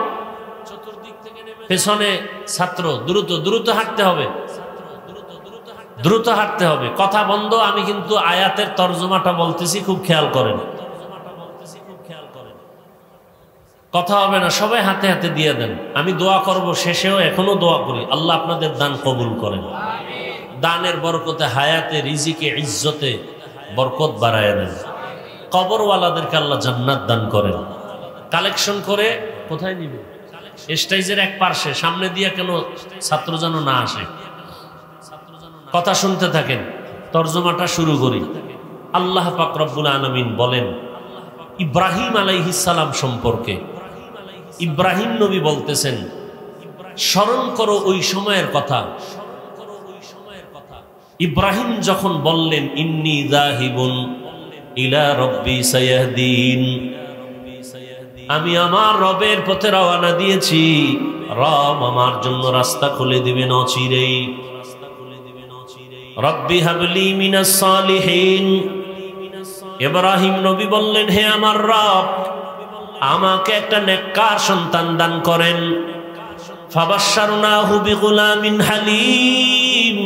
পেছনে ছাত্র, দ্রুত দ্রুত হাঁটতে হবে, দ্রুত হাঁটতে হবে। কথা বন্ধ। আমি কিন্তু আয়াতের তর্জমাটা বলতেছি, খুব খেয়াল করেন। কথা হবে না, সবাই হাতে হাতে দিয়ে দেন। আমি দোয়া করব, শেষেও এখনো দোয়া করি, আল্লাহ আপনাদের দান কবুল করেন। দানের বরকতে হায়াতে, রিজিকে, ইজ্জতে বরকত বাড়ায় দেন। কবরওয়ালাদেরকে আল্লাহ জান্নাত দান করেন। কালেকশন করে কোথায় নিবে? স্টেজের এক পার্শ্বে, সামনে দিয়ে কেন ছাত্র যেন না আসে। কথা শুনতে থাকেন, তর্জমাটা শুরু করি। আল্লাহ পাক রব্বুল আলামিন বলেন ইব্রাহিম আলাইহিস সালাম সম্পর্কে। ইব্রাহিম নবী বলতেছেন, স্মরণ করো ওই সময়ের কথা। ইব্রাহিম যখন বললেন ইন্নী যাহিবুন ইলা রব্বি সায়াহদিন, আমি আমার রবের পথে রওনা দিয়েছি, রব আমার জন্য রাস্তা খুলে দিবেন অচিরেই। রব্বি হাবলি মিনাস সালিহিন, ইব্রাহিম নবী বললেন, হে আমার রব, আমাকে একটা নেককার সন্তান দান করেন। ফাবাশশারনাহু বিগুলামিন হালিম।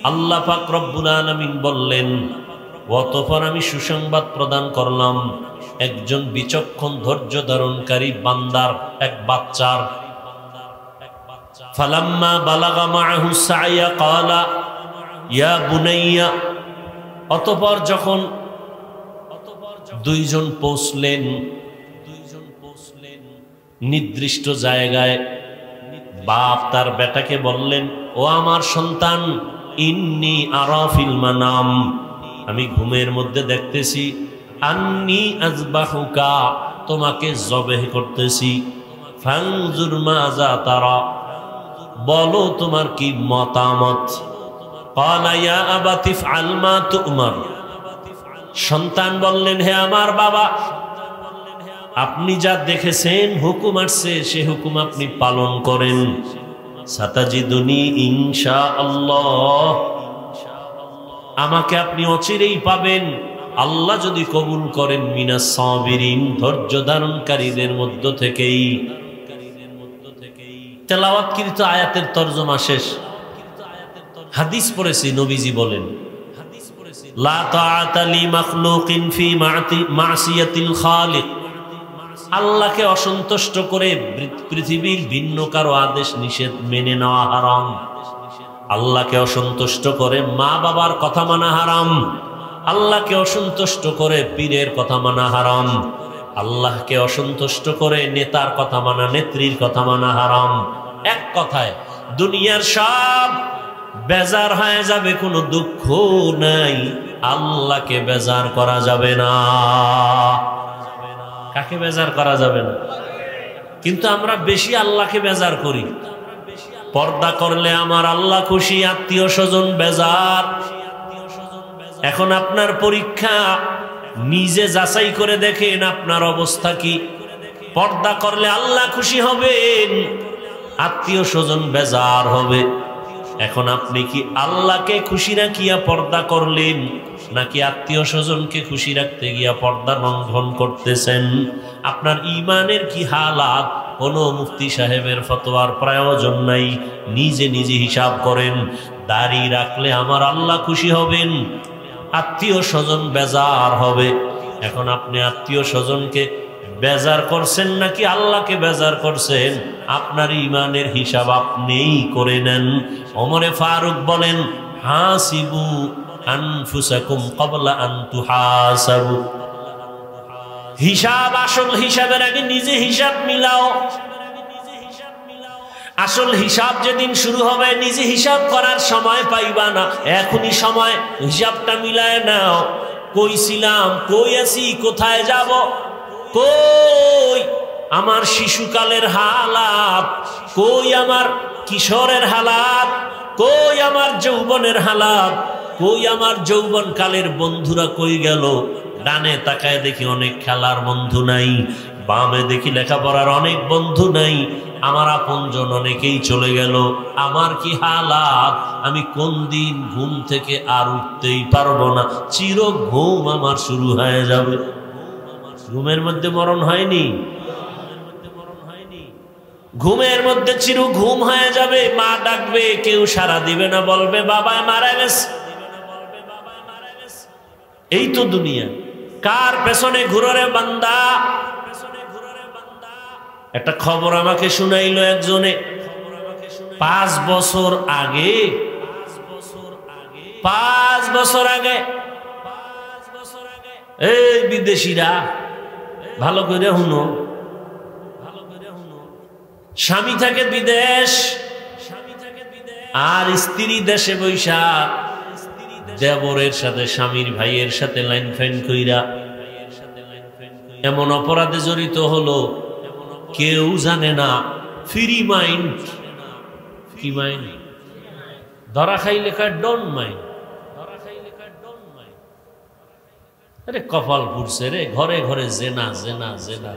আল্লাহ পাক রব্বুল আলামিন বললেন, অতঃপর আমি সুসংবাদ প্রদান করলাম একজন বিচক্ষণ ধৈর্য ধারণকারী বান্দার, এক বাচ্চার। ফালাম্মা বালাগা মাআহু সাইয়া ক্বালা ইয়া বুনাইয়া। অতঃপর যখন দুইজন পৌঁছলেন নির্দিষ্ট জায়গায়, বাপ তার বেটাকে বললেন, ও আমার সন্তান, ইন্নী আরা ফিল মানাম, আমি ঘুমের মধ্যে দেখতেছি, আন্নী আযবাহুকা, তোমাকে জবেহ করতেছি, ফানজুর মাযা তারা, বলো তোমার কি মতামত। ক্বালা ইয়া আবাতি ইফআল মা তু'মার। সন্তান বললেন, হে আমার বাবা, আপনি যা দেখেছেন, হুকুম আসছে, সে হুকুম আপনি পালন করেন। সাতাজিদুনি ইনশাআল্লাহ, আমাকে আপনি অচিরেই পাবেন, আল্লাহ যদি কবুল করেন, মিনাস সাবিরিন, ধৈর্য ধারণকারীদের মধ্য থেকেই। তেলাওয়াতকৃত আয়াতের তরজমা শেষ। হাদিস পড়েছি, নবীজি বলেন, লা তাআতা লি মাখলুকিন ফি মাসিয়াতিল খালিক। আল্লাহকে অসন্তুষ্ট করে পৃথিবীর ভিন্ন কারো আদেশ নিষেধ মেনে নেওয়া হারাম। আল্লাহকে অসন্তুষ্ট করে মা বাবার কথা মানা হারাম। আল্লাহকে অসন্তুষ্ট করে পীরের কথা মানা হারাম। আল্লাহকে অসন্তুষ্ট করে নেতার কথা মানা, নেত্রীর কথা মানা হারাম। এক কথায় দুনিয়ার সব বেজার হয়ে যাবে, কোনো দুঃখ নাই, আল্লাহকে বেজার করা যাবে না। কাকে বেজার করা যাবে না? কিন্তু আমরা বেশি আল্লাহকে বেজার করি। পর্দা করলে আমার আল্লাহ খুশি, আত্মীয় স্বজন বেজার। এখন আপনার পরীক্ষা, নিজে যাচাই করে দেখেন আপনার অবস্থা কি। পর্দা করলে আল্লাহ খুশি হবেন, আত্মীয় স্বজন বেজার হবে। এখন আপনি কি আল্লাহকে খুশি রাখিয়া পর্দা করলেন, নাকি আত্মীয় স্বজনকে খুশি রাখতে গিয়া পর্দা লঙ্ঘন করতেছেন? আপনার ঈমানের কি হালাত? কোনো মুফতি সাহেবের ফতোয়ার প্রয়োজন নাই, নিজে নিজে হিসাব করেন। দাড়ি রাখলে আমার আল্লাহ খুশি হবেন, আত্মীয় স্বজন বেজার হবে। এখন আপনি আত্মীয় স্বজনকে বেজার করছেন নাকি আল্লাহকে বেজার করছেন? আপনার ঈমানের হিসাব আপনিই করে নেন। ওমরে ফারুক বলেন, হাসিবু আনফুসাকুম ক্বাবলা আন তুহাসাবু। হিসাব, আসল হিসাবের আগে নিজে হিসাব মিলাও। আসল হিসাব যেদিন শুরু হবে, নিজে হিসাব করার সময় পাইবা না। এখনই সময়, হিসাবটা মিলায় নাও। কই ছিলাম, কই আছি, কোথায় যাব, কই আমার শিশুকালের হালাত, কই আমার কিশোরের হালাত, কই আমার যৌবনের হালাত, কই আমার যৌবনকালের বন্ধুরা কই গেল। ডানে তাকায় দেখি অনেক খেলার বন্ধু নাই, বামে দেখি লেখাপড়ার অনেক বন্ধু নাই, আমার আপনজন অনেকেই চলে গেল। আমার কি হালাত, আমি কোন দিন ঘুম থেকে আর উঠতেই পারবো না, চির ঘুম আমার শুরু হয়ে যাবে। ঘুমের মধ্যে মরণ হয়নি, ঘুমের মধ্যে চির ঘুম হয়ে যাবে। মা ডাকবে, কেউ সাড়া দিবে না, বলবে বাবা মারা গেছে। এই তো দুনিয়া। কার পেছনে ঘুরে বান্দা? একটা খবর আমাকে শুনাইলো একজনে, 5 বছর আগে, 5 বছর আগে, এই বিদেশিরা ভালো করে শুনো, স্বামী থাকে বিদেশ আর স্ত্রী দেশে বৈশা দেবরের সাথে, স্বামীর ভাইয়ের সাথে লাইন ফাইন কইরা এমন অপরাধে জড়িত হলো, কেউ জানে না। ফ্রি মাইন্ড, কি মাইন্ড? ধরা খাই লেখা ডন মাইন্ড। আরে কপাল পুড়ছে রে, ঘরে ঘরে জেনা, জেনা, জেনা।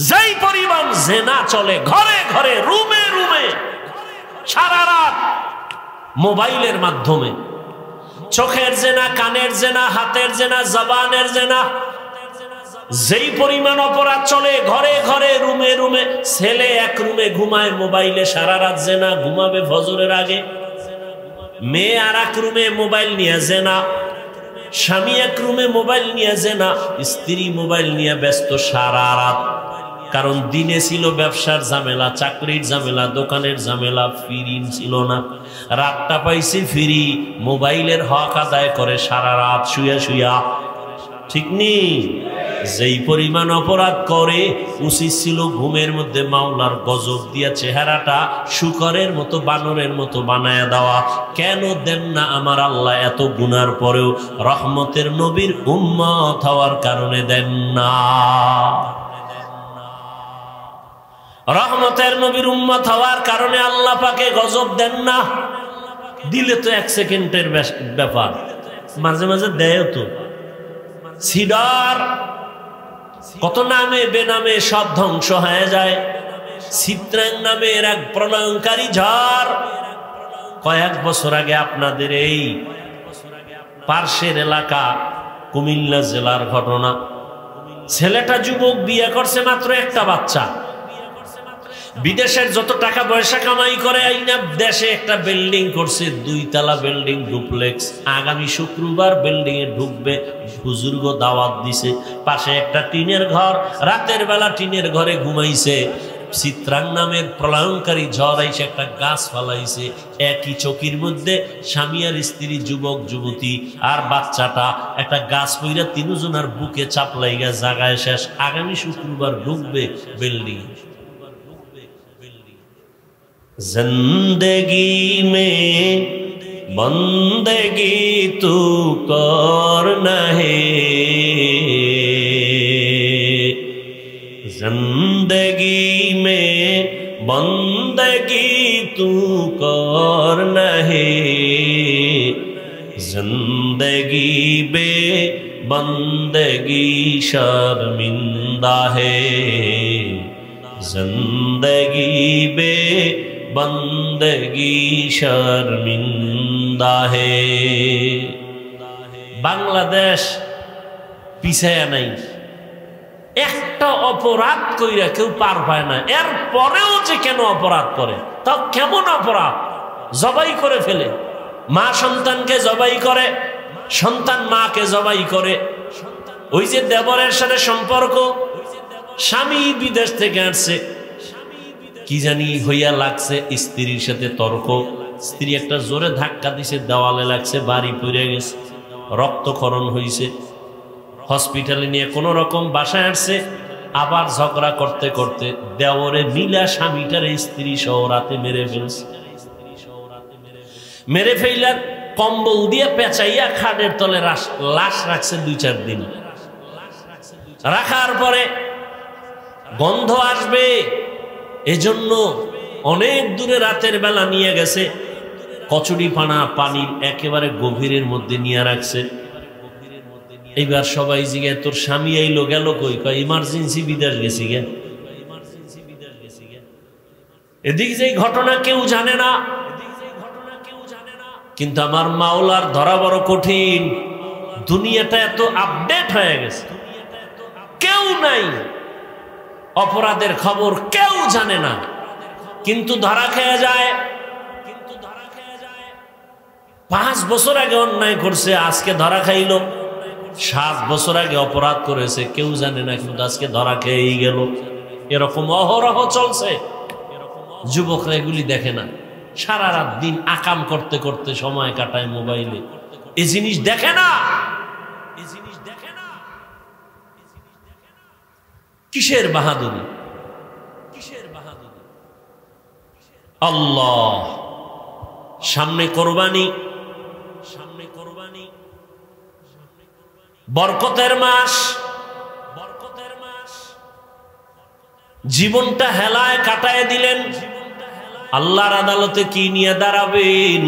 যেই পরিমাণ জেনা চলে ঘরে ঘরে, রুমে রুমে, সারা রাত মোবাইলের মাধ্যমে চোখের জেনা, কানের জেনা, হাতের জেনা, জবানের জেনা। যেই পরিমাণ অপরাধ চলে ঘরে ঘরে, রুমে রুমে। ছেলে এক রুমে ঘুমায় মোবাইলে সারা রাত জেনা, ঘুমাবে ফজরের আগে। মেয়ে আর এক রুমে মোবাইল নিয়ে জেনা, স্বামী এক রুমে মোবাইল নিয়ে জেনা, স্ত্রী মোবাইল নিয়ে ব্যস্ত সারা রাত। কারণ দিনে ছিল ব্যবসার ঝামেলা, চাকরির ঝামেলা, দোকানের ঝামেলা, ফ্রি ছিল না। রাতটা পাইছে ফ্রি, মোবাইলের হক আদায় করে সারা রাত শুয়া শুয়া। ঠিক নেই? যেই পরিমাণ অপরাধ করে, উচিত ছিল ঘুমের মধ্যে মাওলার গজব দিয়া চেহারাটা শুকরের মতো, বানরের মতো বানায়া দেওয়া। কেন দেন না আমার আল্লাহ? এত গুনার পরেও রহমতের নবীর উম্মত হওয়ার কারণে দেন না। রহমতের নবীর উম্মত হওয়ার কারণে আল্লাহ পাকে গজব দেন না। দিলে তো 1 সেকেন্ডের ব্যাপার, মাঝে মাঝে দেয় তো। সিডার কত নামে বেনামে সব ধ্বংস হয়ে যায়। চিত্রাং নামের এক প্রলয়ঙ্কারী ঝড় কয়েক বছর আগে আপনাদের এই পার্শ্বের এলাকা কুমিল্লা জেলার ঘটনা। ছেলেটা যুবক, বিয়ে করছে মাত্র একটা বাচ্চা। বিদেশের যত টাকা পয়সা কামাই করে আইনা দেশে একটা বিল্ডিং করছে, 2 তলা বিল্ডিং, ডুপ্লেক্স। আগামী শুক্রবার বিল্ডিং এ ঢুকবে, হুজুর গো দাওয়াত দিছে। পাশে একটা টিনের ঘর, রাতের বেলা টিনের ঘরে ঘুমাইছে। চিত্রাং নামের প্রলয়ঙ্কারী ঝড় আইসে একটা গাছ ফালাইছে। একই চকির মধ্যে স্বামী আর স্ত্রী, যুবক যুবতী আর বাচ্চাটা, একটা গাছ পইরা 3 জনের বুকে চাপ লাইগা জাগায় শেষ। আগামী শুক্রবার ঢুকবে বিল্ডিং। जिंदगी में बंदगी तू करना है, जिंदगी में बंदगी तू करना है, जिंदगी बे बंदगी शर्मिंदा है, जिंदगी बे बंदगी शर्मिंदा है। বাংলাদেশ পিছায়া নাই। একটা অপরাধ কইরা কেউ পার পায় না। এর পরেও যে কেন অপরাধ করে, তাও কেমন অপরাধ! জবাই করে ফেলে, মা সন্তানকে জবাই করে, সন্তান মাকে জবাই করে। ওই যে দেবরের সাথে সম্পর্ক, স্বামী বিদেশ থেকে আসছে, কি জানি হইয়া লাগছে, স্ত্রীর সাথে তর্ক। স্ত্রী একটা জোরে ধাক্কা দিছে, দেওয়ালে লাগছে, বাড়ি পড়ে গেছে, রক্তক্ষরণ হয়েছে। হসপিটালে নিয়ে কোনো রকম বাসায় আসছে। আবার ঝগড়া করতে করতে দেওরে মিলা স্বামীটার স্ত্রী সহ রাতে মেরে ফেলছে। মেরে ফেলার কম্বল দিয়ে পেঁচাইয়া খাটের তলে লাশ রাখছে 2-4 দিন। রাখার পরে গন্ধ আসবে, এজন্য অনেক দূরে রাতের বেলা নিয়ে গেছে, কচুরি পানা পানির একেবারে গভীরের মধ্যে নিয়ে রাখছে। এইবার সবাই জিজ্ঞাসা, তোর স্বামী আইলো গেল কই? কয় ইমার্জেন্সি বিদেশ গেছি গে। এদিক যে ঘটনা কেউ জানে না, কিন্তু আমার মাওলার ধরা বড় কঠিন। দুনিয়াটা এত আপডেট হয়ে গেছে, কেউ নাই, অপরাধের খবর কেউ জানে না, কিন্তু ধরা খেয়ে যায়। 5 বছর আগে অন্যায় করছে, আজকে ধরা খাইল। 7 বছর আগে অপরাধ করেছে, কেউ জানে না, কিন্তু আজকে ধরা খেয়েই গেল। এরকম অহরহ চলছে। যুবকরা এগুলি দেখে না, সারা রাত দিন আকাম করতে করতে সময় কাটায় মোবাইলে। এই জিনিস দেখে না। কিসের বাহাদুরি? আল্লাহ সামনে কোরবানি, বরকতের মাস, জীবনটা হেলায় কাটায় দিলেন। আল্লাহর আদালতে কি নিয়ে দাঁড়াবেন?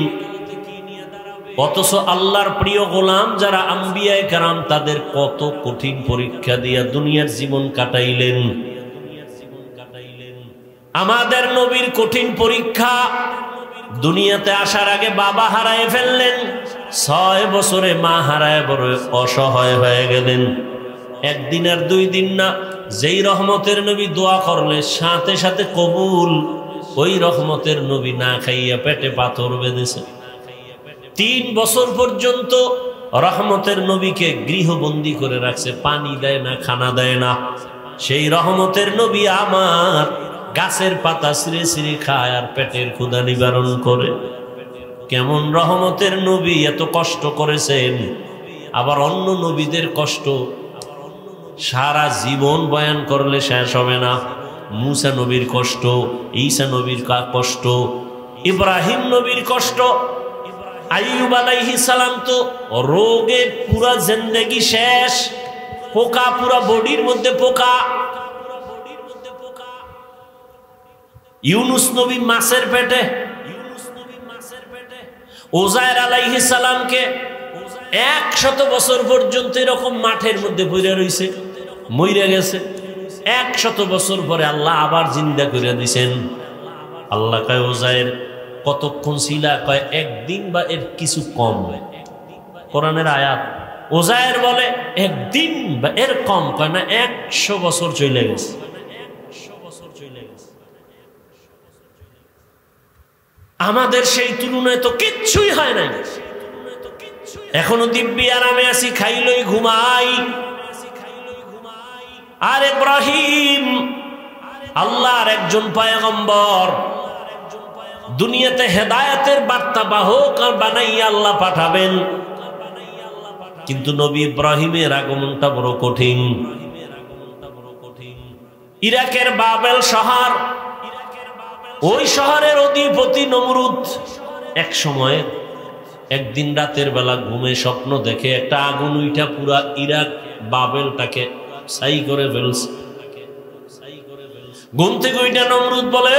অথচ আল্লাহর প্রিয় গোলাম যারা আম্বিয়ায়ে কেরাম, তাদের কত কঠিন পরীক্ষা দিয়া দুনিয়ার জীবন কাটাইলেন। আমাদের নবীর কঠিন পরীক্ষা দুনিয়াতে আসার আগে বাবা হারায় ফেললেন, 6 বছরে মা হারায় বড় অসহায় হয়ে গেলেন। একদিন আর 2 দিন না, যেই রহমতের নবী দোয়া করলে সাথে সাথে কবুল, ওই রহমতের নবী না খাইয়া পেটে পাথর বেঁধেছে। 3 বছর পর্যন্ত রহমতের নবীকে গৃহবন্দী করে রাখছে, পানি দেয় না, খানা দেয় না। সেই রহমতের নবী আমার গাছের পাতা ছিঁড়ে ছিঁড়ে খায় আর পেটের ক্ষুধা নিবারণ করে। কেমন রহমতের নবী, এত কষ্ট করেছেন। আবার অন্য নবীদের কষ্ট সারা জীবন বয়ান করলে শেষ হবে না। মুসা নবীর কষ্ট, ঈসা নবীর কষ্ট, ইব্রাহিম নবীর কষ্ট, আইয়ুব আলাইহিস সালাম তো রোগে পুরা জিন্দেগি শেষ, পোকা পুরা বডির মধ্যে পোকা। ইউনুস নবী মাছের পেটে, উযায়ের আলাইহিস সালামকে 100 বছর পর্যন্ত এরকম মাঠের মধ্যে পড়ে রইছে, মইরা গেছে। 100 বছর পরে আল্লাহ আবার জিন্দা করে দিছেন। আল্লাহ কয় উযায়ের কতক্ষণ ছিলা? কয় 1 দিন বা এর কিছু কম। কোরআনের আয়াত। উযায়ের বলে 1 দিন বা এর কম, কয় না 100 বছর চলে গেছে। আমাদের সেই তুলনায় তো কিচ্ছুই হয় নাই। এখনো দিব্যি আরামে আছি, খাইলই ঘুমাই। আর ইব্রাহিম আল্লাহর একজন পয়গম্বর, দুনিয়াতে হেদায়েতের বার্তা বাহক আর বানাইয়া আল্লাহ পাঠাবেন, কিন্তু নবী ইব্রাহিমের আগমনটা বড় কঠিন। ইরাকের বাবেল শহর, ওই শহরের অধিপতি নমরুদ এক সময় একদিন রাতের বেলা ঘুমে স্বপ্ন দেখে একটা আগুন উইঠা পুরা ইরাক বাবেলটাকে ছাই করে ফেলছে। ঘুম থেকে ওইটা নমরুদ বলে,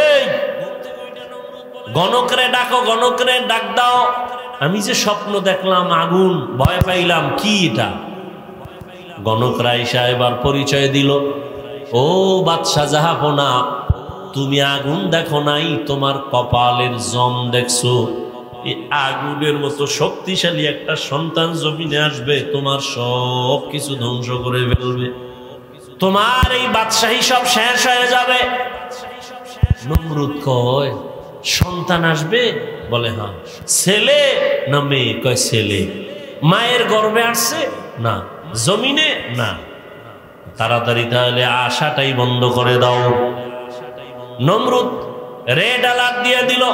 গণকরে ডাকো, গণকরে ডাক দাও, আমি যে স্বপ্ন দেখলাম আগুন, ভয় পাইলাম, কি এটা? গণকরা এসে এবার পরিচয় দিল, ও বাদশা জাহাপনা, তুমি আগুন দেখো নাই, তোমার কপালের জম দেখছো। এই আগুনের মতো শক্তিশালী একটা সন্তান জমিনে আসবে, তোমার সব কিছু ধ্বংস করে ফেলবে, তোমার এই বাদশাহী সব শেষ হয়ে যাবে। নমরুদ কয়, সন্তান আসবে? বলে হ্যাঁ। ছেলে না মেয়ে? কয় ছেলে। মায়ের গর্ভে আসছে? না। জমিনে? না। তাড়াতাড়ি তাহলে আশাটাই বন্ধ করে দাও। নমরুদ রেড অ্যালার্ট দিয়ে দিল,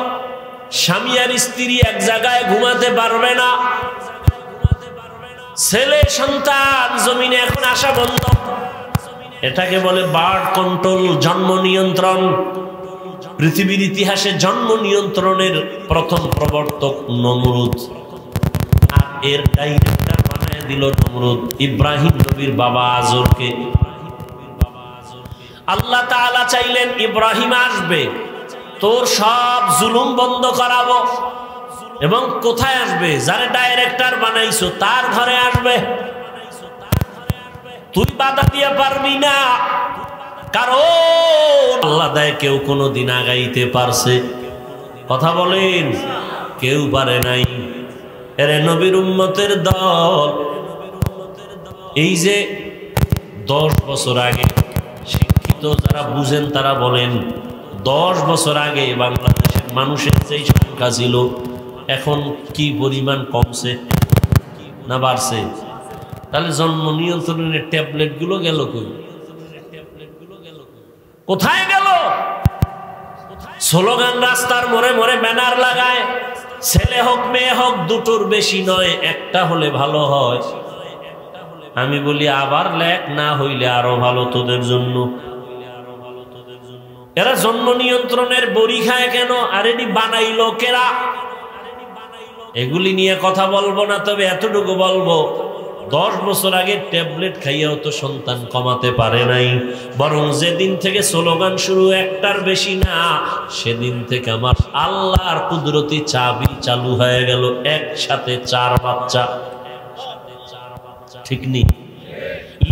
স্বামী আর স্ত্রী এক জায়গায় ঘুমাতে পারবে না, ছেলে সন্তান জমিনে এখন আসা বন্ধ। এটাকে বলে বার্থ কন্ট্রোল, জন্ম নিয়ন্ত্রণ। পৃথিবীর ইতিহাসে জন্ম নিয়ন্ত্রণের প্রথম প্রবর্তক নমরুদ, আর এর ডাইরেক্টর বানায় দিল নমরুদ ইব্রাহিম নবীর বাবা আজরকে। আল্লাহ তাআলা চাইলেন ইব্রাহিম আসবে, তোর সব জুলুম বন্ধ করাবো। এবং কোথায় আসবে? যারা ডাইরেক্টর বানাইছো তার ঘরে আসবে। তুই বাধা দিয়ে পারবি না, কারণ আল্লাহ দেয় কেউ কোনোদিন আগাইতে পারছে? কথা বলেন, কেউ পারে নাই। এরে নবীর উম্মতের দল, এই যে 10 বছর আগে, শিক্ষিত যারা বুঝেন তারা বলেন 10 বছর আগে বাংলাদেশের মানুষের যেই সংখ্যা ছিল, এখন কি পরিমাণ কমছে না বাড়ছে? তাহলে জন্ম নিয়ন্ত্রণের ট্যাবলেট গুলো গেল কই? কোথায় গেল? স্লোগান রাস্তার মোড়ে মোড়ে ব্যানার লাগায়, ছেলে হোক মেয়ে হোক দুটোর বেশি নয়, একটা হলে ভালো হয়। আমি বলি আবার লেখ, না হইলে আরো ভালো তোদের জন্য। এরা জন্ম নিয়ন্ত্রণের বড়ি খায় কেন? আর এটি বানাইলো কেরা? এগুলি নিয়ে কথা বলবো না, তবে এতটুকু বলবো, 10 বছর আগে ট্যাবলেট খাইয়াও তো সন্তান কমাতে পারে নাই, বরং যেদিন থেকে স্লোগান শুরু একটার বেশি না, সেদিন থেকে আমার আল্লাহর কুদরতি চাবি চালু হয়ে গেল, একসাথে 4 বাচ্চা। ঠিক নেই?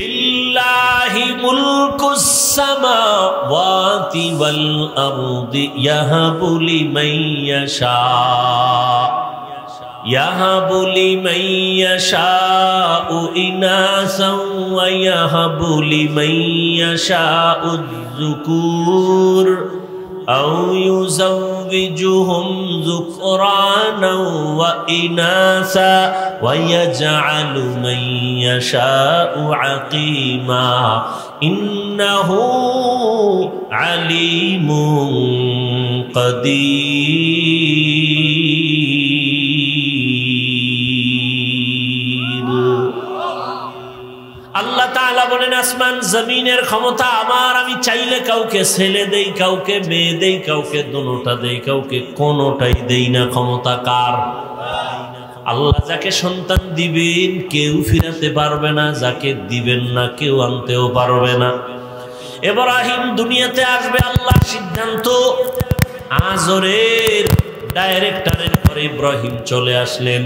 লিল্লাহি মুলকুস সামাওয়াতি ওয়াল আরদি ইয়াহাবু লিমান ইয়াশা ইয়াহাবু লিমান ইয়াশাউ ইনাসাও ওয়া ইয়াহাবু লিমান ইয়াশাউ যুকুর আও ইউযাওবিজুহুম যুকরানা ওয়া ইনাসা ওয়া ইয়াজআলু মান ইয়াশাউ আকিমা ইন্নাহু আলিমুন কাদির। আল্লাহ তাআলা বলেন আসমান জমিনের ক্ষমতা আমার, আমি চাইলে কাউকে ছেলে দেই, কাউকে মেয়ে দেই, কাউকে দোনোটা দেই, কাউকে কোনোটাই দেই না। ক্ষমতা কার? আল্লাহ যাকে সন্তান দিবেন কেউ ফিরাতে পারবে না, যাকে দিবেন না কেউ আনতেও পারবে না। ইব্রাহিম দুনিয়াতে আসবে, আল্লাহর সিদ্ধান্ত। আজরের ডাইরেক্টরের পরে ইব্রাহিম চলে আসলেন।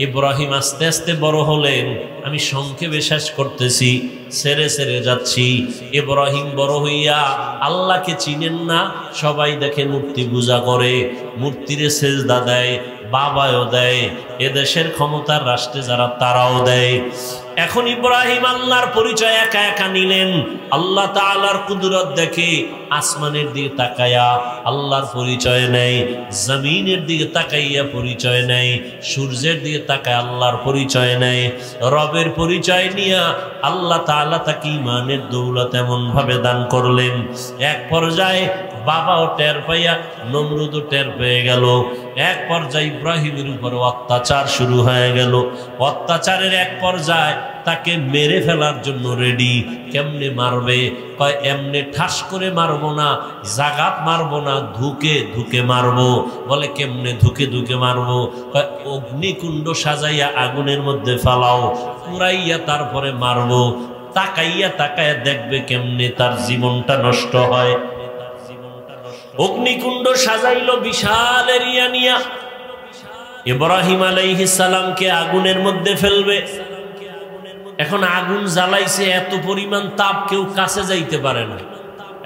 ইব্রাহিম আস্তে আস্তে বড় হলেন। আমি সংক্ষেপে শেষ করতেছি, সেরে সেরে যাচ্ছি। ইব্রাহিম বড় হইয়া আল্লাহকে চিনেন না, সবাই দেখে মূর্তি পূজা করে, মূর্তিরে সেজদা দেয়, বাবাও দেয়, এদেশের ক্ষমতার রাষ্ট্রে যারা তারাও দেয়। এখন ইব্রাহিম আল্লাহর পরিচয় একা একা নিলেন। আল্লাহ তাআলার কুদরত দেখে আসমানের দিকে তাকায়া আল্লাহর পরিচয় নেয়, জমিনের দিকে তাকাইয়া পরিচয় নেয়, সূর্যের দিকে তাকায় আল্লাহর পরিচয় নেয়। রবের পরিচয় নিয়া আল্লাহ তাআলা তাকে ঈমানের দৌলত এমন ভাবে দান করলেন, এক পর্যায়ে বাবাও টের পাইয়া নমরুদও টের পেয়ে গেল। এক পর্যায়ে ইব্রাহিমের উপর অত্যাচার শুরু হয়ে গেল। অত্যাচারের এক পর্যায়ে তাকে মেরে ফেলার জন্য রেডি। কেমনে মারবে? কয় এমনে ঠাস করে মারবো না, জাগাত মারবো না, ধুকে ধুকে মারবো। বলে কেমনে ধুকে ধুকে মারবো? কয় অগ্নিকুণ্ড সাজাইয়া আগুনের মধ্যে ফালাও, পুরাইয়া তারপরে মারবো। তাকাইয়া তাকাইয়া দেখবে কেমনে তার জীবনটা নষ্ট হয়। অগ্নিকুণ্ড সাজাইল বিশাল এরিয়া নিয়া। ইব্রাহিম আলাইহিস সালামকে আগুনের মধ্যে ফেলবে। এখন আগুন জ্বালাইছে, এত পরিমাণ তাপ কেউ কাছে যাইতে পারে না।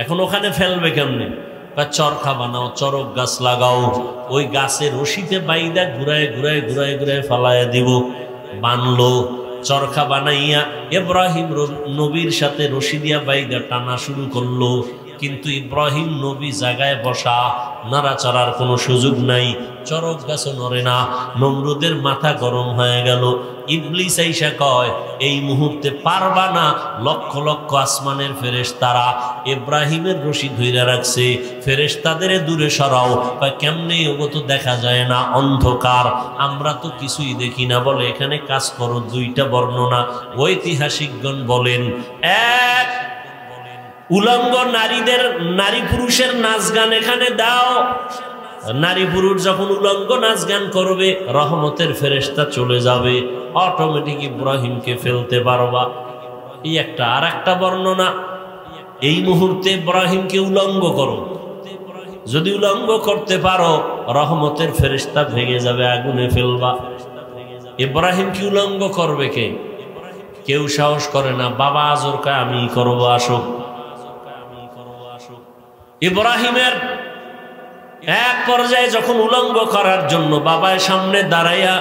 এখন ওখানে ফেলবে কেমনে? চরখা বানাও, চরক গাছ লাগাও, ওই গাছের রশিতে বাইদা ঘুরায় ঘুরায় ঘুরায় ঘুরায় ফালাইয়া দিব। বানলো, চরখা বানাইয়া ইব্রাহিম নবীর সাথে রশি দিয়া বাইদা টানা শুরু করলো। কিন্তু ইব্রাহিম নবী জায়গায় বসা, নাড়াচাড়ার কোনো সুযোগ নাই, চরক গাছও নড়ে না। নমরুদের মাথা গরম হয়ে গেল। ইবলিস আইসা কয় এই মুহূর্তে পারবা না। লক্ষ লক্ষ আসমানের ফেরেশতারা ইব্রাহিমের রশি ধইরা রাখছে, ফেরেশতাদের দূরে সরাও। কয় কেমনে? ওগো তো দেখা যায় না, অন্ধকার, আমরা তো কিছুই দেখি না। বলে এখানে কাজ করো, দুইটা বর্ণনা ঐতিহাসিকগণ বলেন। এক, উলঙ্গ নারীদের, নারী পুরুষের নাচ গান এখানে দাও। নারী পুরুষ যখন উলঙ্গ নাচ গান করবে রহমতের ফেরেশতা চলে যাবে, অটোমেটিক ইব্রাহিমকে ফেলতে পারবা। এই একটা। আর একটা বর্ণনা, এই মুহূর্তে ইব্রাহিমকে উলঙ্গ করো, যদি উলঙ্গ করতে পারো রহমতের ফেরেশতা ভেঙে যাবে, আগুনে ফেলবা। ইব্রাহিম কি উলঙ্গ করবে? কে? কেউ সাহস করে না। বাবা আজর কয় আমি করবো, আসো। ইব্রাহিমের এক পর্যায়ে যখন উলঙ্গ করার জন্য বাবার সামনে দাঁড়াইয়া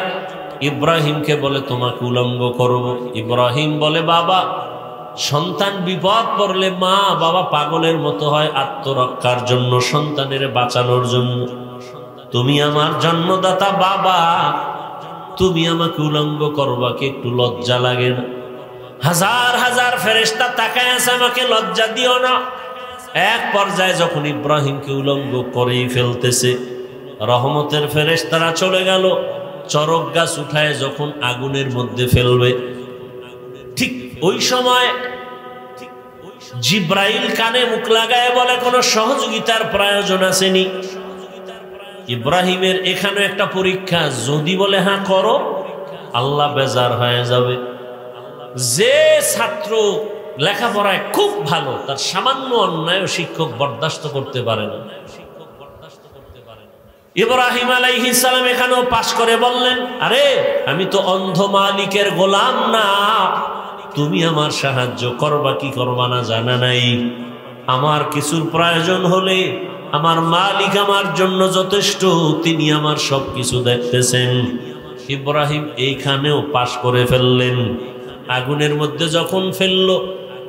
ইব্রাহিমকে বলে তোমাকে উলঙ্গ করব। ইব্রাহিম বলে বাবা, সন্তান বিপদ পড়লে মা বাবা পাগলের মতো হয় আত্মরক্ষার জন্য, সন্তানের বাঁচানোর জন্য। তুমি আমার জন্মদাতা বাবা, তুমি আমাকে উলঙ্গ করবা, কি একটু লজ্জা লাগে না? হাজার হাজার ফেরেশতা তাকায় আছে, আমাকে লজ্জা দিও না। এক পর্যায়ে যখন ইব্রাহিমকে উলঙ্গ করেই ফেলতেছে, রহমতের ফেরেশতারা চলে গেল। চরক গাছ উঠায় যখন আগুনের মধ্যে ফেলবে, ঠিক ওই সময় জিব্রাইল কানে মুখ লাগায় বলে কোনো সহযোগিতার প্রয়োজন আসেনি। ইব্রাহিমের এখানে একটা পরীক্ষা, যদি বলে হ্যাঁ করো, আল্লাহ বেজার হয়ে যাবে। যে ছাত্র লেখাপড়ায় খুব ভালো, তার সামান্য অন্যায় শিক্ষক বরদাস্ত করতে পারে না। ইব্রাহিম আলাইহিস সালাম এখানেও পাশ করে বললেন, আরে আমি তো অন্ধ মালিকের গোলাম না, তুমি আমার সাহায্য করবা কি করবা না জানা নাই, আমার কিছুর প্রয়োজন হলে আমার মালিক আমার জন্য যথেষ্ট, তিনি আমার সব কিছু দেখতেছেন। ইব্রাহিম এইখানেও পাশ করে ফেললেন। আগুনের মধ্যে যখন ফেললো,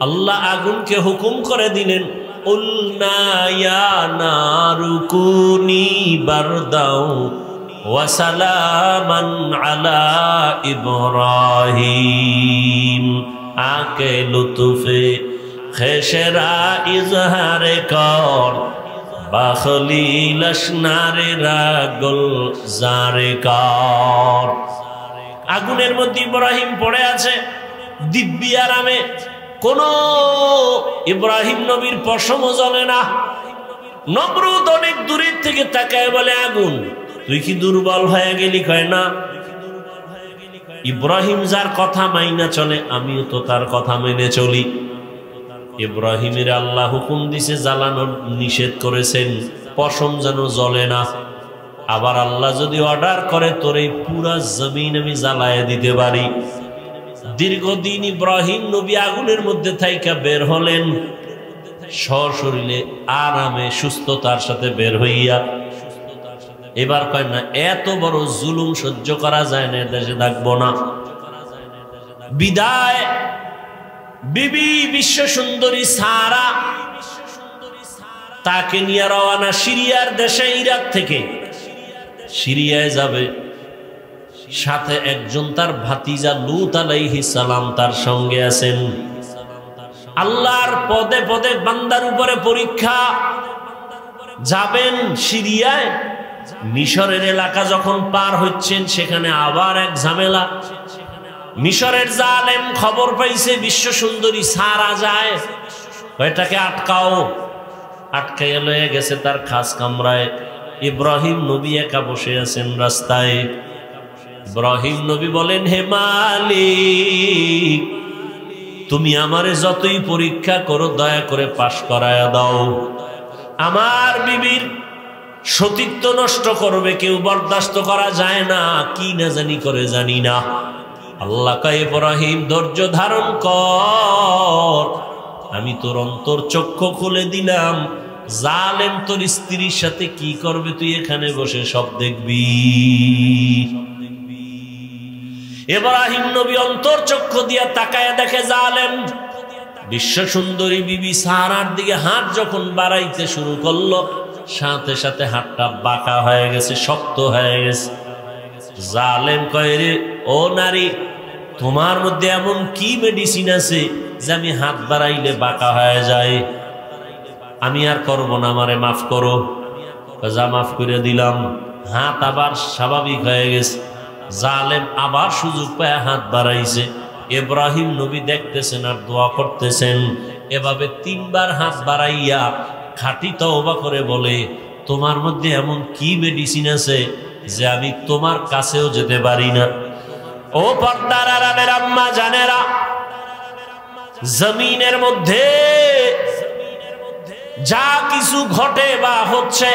আল্লাহ আগুনকে হুকুম করে দিলেন, কুলনা ইয়া নারু কুনি বারদাও ওয়া সালামান আলা ইব্রাহিম, আকে লুতুফে খেশরা ইজহারে কর, বাখলিল আসনারে রাগল জারে কর। আগুনের মধ্যে ইব্রাহিম পড়ে আছে দিব্যি আরামে, কোন ইব্রাহিম নবীর পশমও জ্বলে না। নমরুদ অনেক দূরের থেকে তাকায় বলে, আগুন তুই কি দুর্বল হয়ে গেলি? কয় না, ইব্রাহিম যার কথা মাইনা চলে আমিও তো তার কথা মেনে চলি। ইব্রাহিমের আল্লাহ হুকুম দিছে জ্বালানোর, নিষেধ করেছেন পশম যেন জ্বলে না। আবার আল্লাহ যদি অর্ডার করে তোর এই পুরা জমিন আমি জ্বালায় দিতে পারি। দীর্ঘদিন ইব্রাহিম নবী আগুনের মধ্যে থাইকা বের হলেন, সশরীরে আরামে সুস্থতার সাথে বের হইয়া। এবার কয় না, এত বড় জুলুম সহ্য করা যায় না, দেশে থাকবো না। বিদায় বিবি বিশ্ব সুন্দরী সারা, তাকে নিয়ে রওনা সিরিয়ার দেশে, ইরাক থেকে সিরিয়ায় যাবে। সাথে একজন তার ভাতিজা লূত আলাইহিস সালাম তার সঙ্গে আছেন। আল্লাহর পদে পদে বান্দার উপরে পরীক্ষা। যাবেন সিরিয়ায়, মিশরের এলাকা যখন পার হচ্ছেন সেখানে আবার এক ঝামেলা। মিশরের জালেম খবর পাইছে বিশ্ব সুন্দরী সারা যায়, এটাকে আটকাও। আটকাইয়া লয়ে গেছে তার খাস কামরায়। ইব্রাহিম নবী একা বসে আছেন রাস্তায়। ইব্রাহিম নবী বলেন, হে মালিক, তুমি আমারে যতই পরীক্ষা করো দয়া করে পাশ করায়া দাও। আমার বিবির সতীত্ব নষ্ট করবে কেউ, বরদাস্ত করা যায় না। কি না জানি করে জানি না। আল্লাহ কয়, ইব্রাহিম ধৈর্য ধারণ কর, আমি তোর অন্তর চক্ষু খুলে দিলাম। জালেম তোর স্ত্রীর সাথে কি করবে তুই এখানে বসে সব দেখবি। ইব্রাহিম নবী অন্তর চক্ষু দিয়া তাকায় দেখে জালেম বিশ্ব সুন্দরী বিবি সারার দিকে হাত যখন বাড়াইতে শুরু করলো, সাথে সাথে হাতটা বাঁকা হয়ে গেছে, শক্ত হয়ে গেছে। জালেম কয়, রে ও নারী, তোমার মধ্যে এমন কি মেডিসিন আছে যে আমি হাত বাড়াইলে বাঁকা হয়ে যায়? আমি আর করবো না, আমারে মাফ করো। যা, মাফ করে দিলাম। হাত আবার স্বাভাবিক হয়ে গেছে। জালেম আবার সুযোগ পায় হাত বাড়াইছে। ইব্রাহিম নবী দেখতেছেন আর দোয়া করতেছেন। এভাবে 3 বার হাত বাড়াইয়া খাঁটি তওবা করে বলে, তোমার মধ্যে এমন কি মেডিসিন আছে যে আমি তোমার কাছেও যেতে পারি না? ও পর্দার আড়ালের আম্মা জানেরা, জমিনের মধ্যে যা কিছু ঘটে বা হচ্ছে,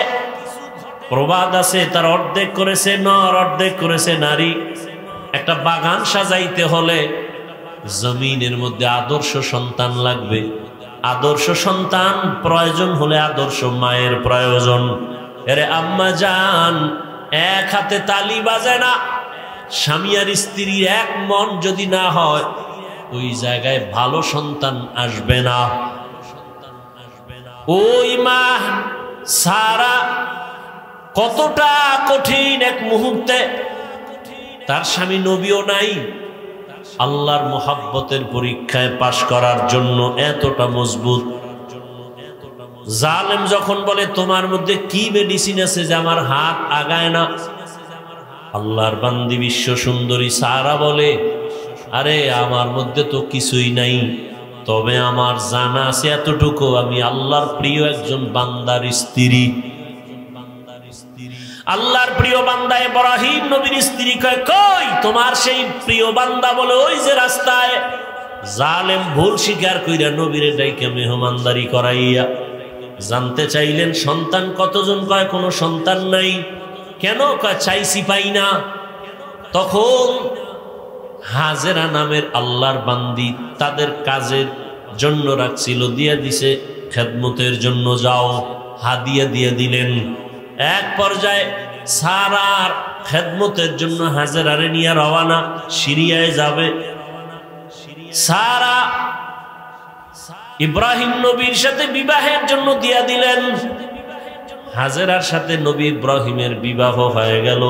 প্রবাদ আছে তার অর্ধেক করেছে নর, অর্ধেক করেছে নারী। একটা বাগান সাজাইতে হলে জমিনের মধ্যে আদর্শ সন্তান লাগবে। আদর্শ সন্তান প্রয়োজন হলে আদর্শ মায়ের প্রয়োজন। এরে আম্মা জান, এক হাতে তালি বাজে না। স্বামী আর স্ত্রীর এক মন যদি না হয়, ওই জায়গায় ভালো সন্তান আসবে না। ওই মা সারা কতটা কঠিন এক মুহূর্তে, তার স্বামী নবীও নাই, আল্লাহর মোহাব্বতের পরীক্ষায় পাশ করার জন্য এতটা মজবুত। জালেম যখন বলে, তোমার মধ্যে কি মেডিসিন আছে যে আমার হাত আগায় না? আল্লাহর বান্দি বিশ্ব সুন্দরী সারা বলে, আরে আমার মধ্যে তো কিছুই নাই, তবে আমার জানা আছে এতটুকু, আমি আল্লাহর প্রিয় একজন বান্দার স্ত্রী। আল্লাহর প্রিয় বান্দা ইব্রাহিম নবীর স্ত্রী কয়, কই তোমার সেই প্রিয় বান্দা? বলে, ওই যে রাস্তায়। জালেম ভুল স্বীকার কইরা নবীরে ডাইকে মেহমানদারি করাইয়া জানতে চাইলেন সন্তান কতজন? কয়, কোনো সন্তান নাই। কেন? কয়, চাইছি পাই না। তখন হাজেরা নামের আল্লাহর বান্দি তাদের কাজের জন্য রাখছিল, দিয়ে দিছে খেদমতের জন্য, যাও হাদিয়া দিয়ে দিলেন। এক পর্যায়ে সারার খেদমতের জন্য হাজেরারে নিয়ে রওয়ানা, সিরিয়ায় যাবে। সারা ইব্রাহিম নবীর সাথে বিবাহের জন্য দিয়া দিলেন। হাজেরার সাথে নবী ইব্রাহিমের বিবাহ হয়ে গেল।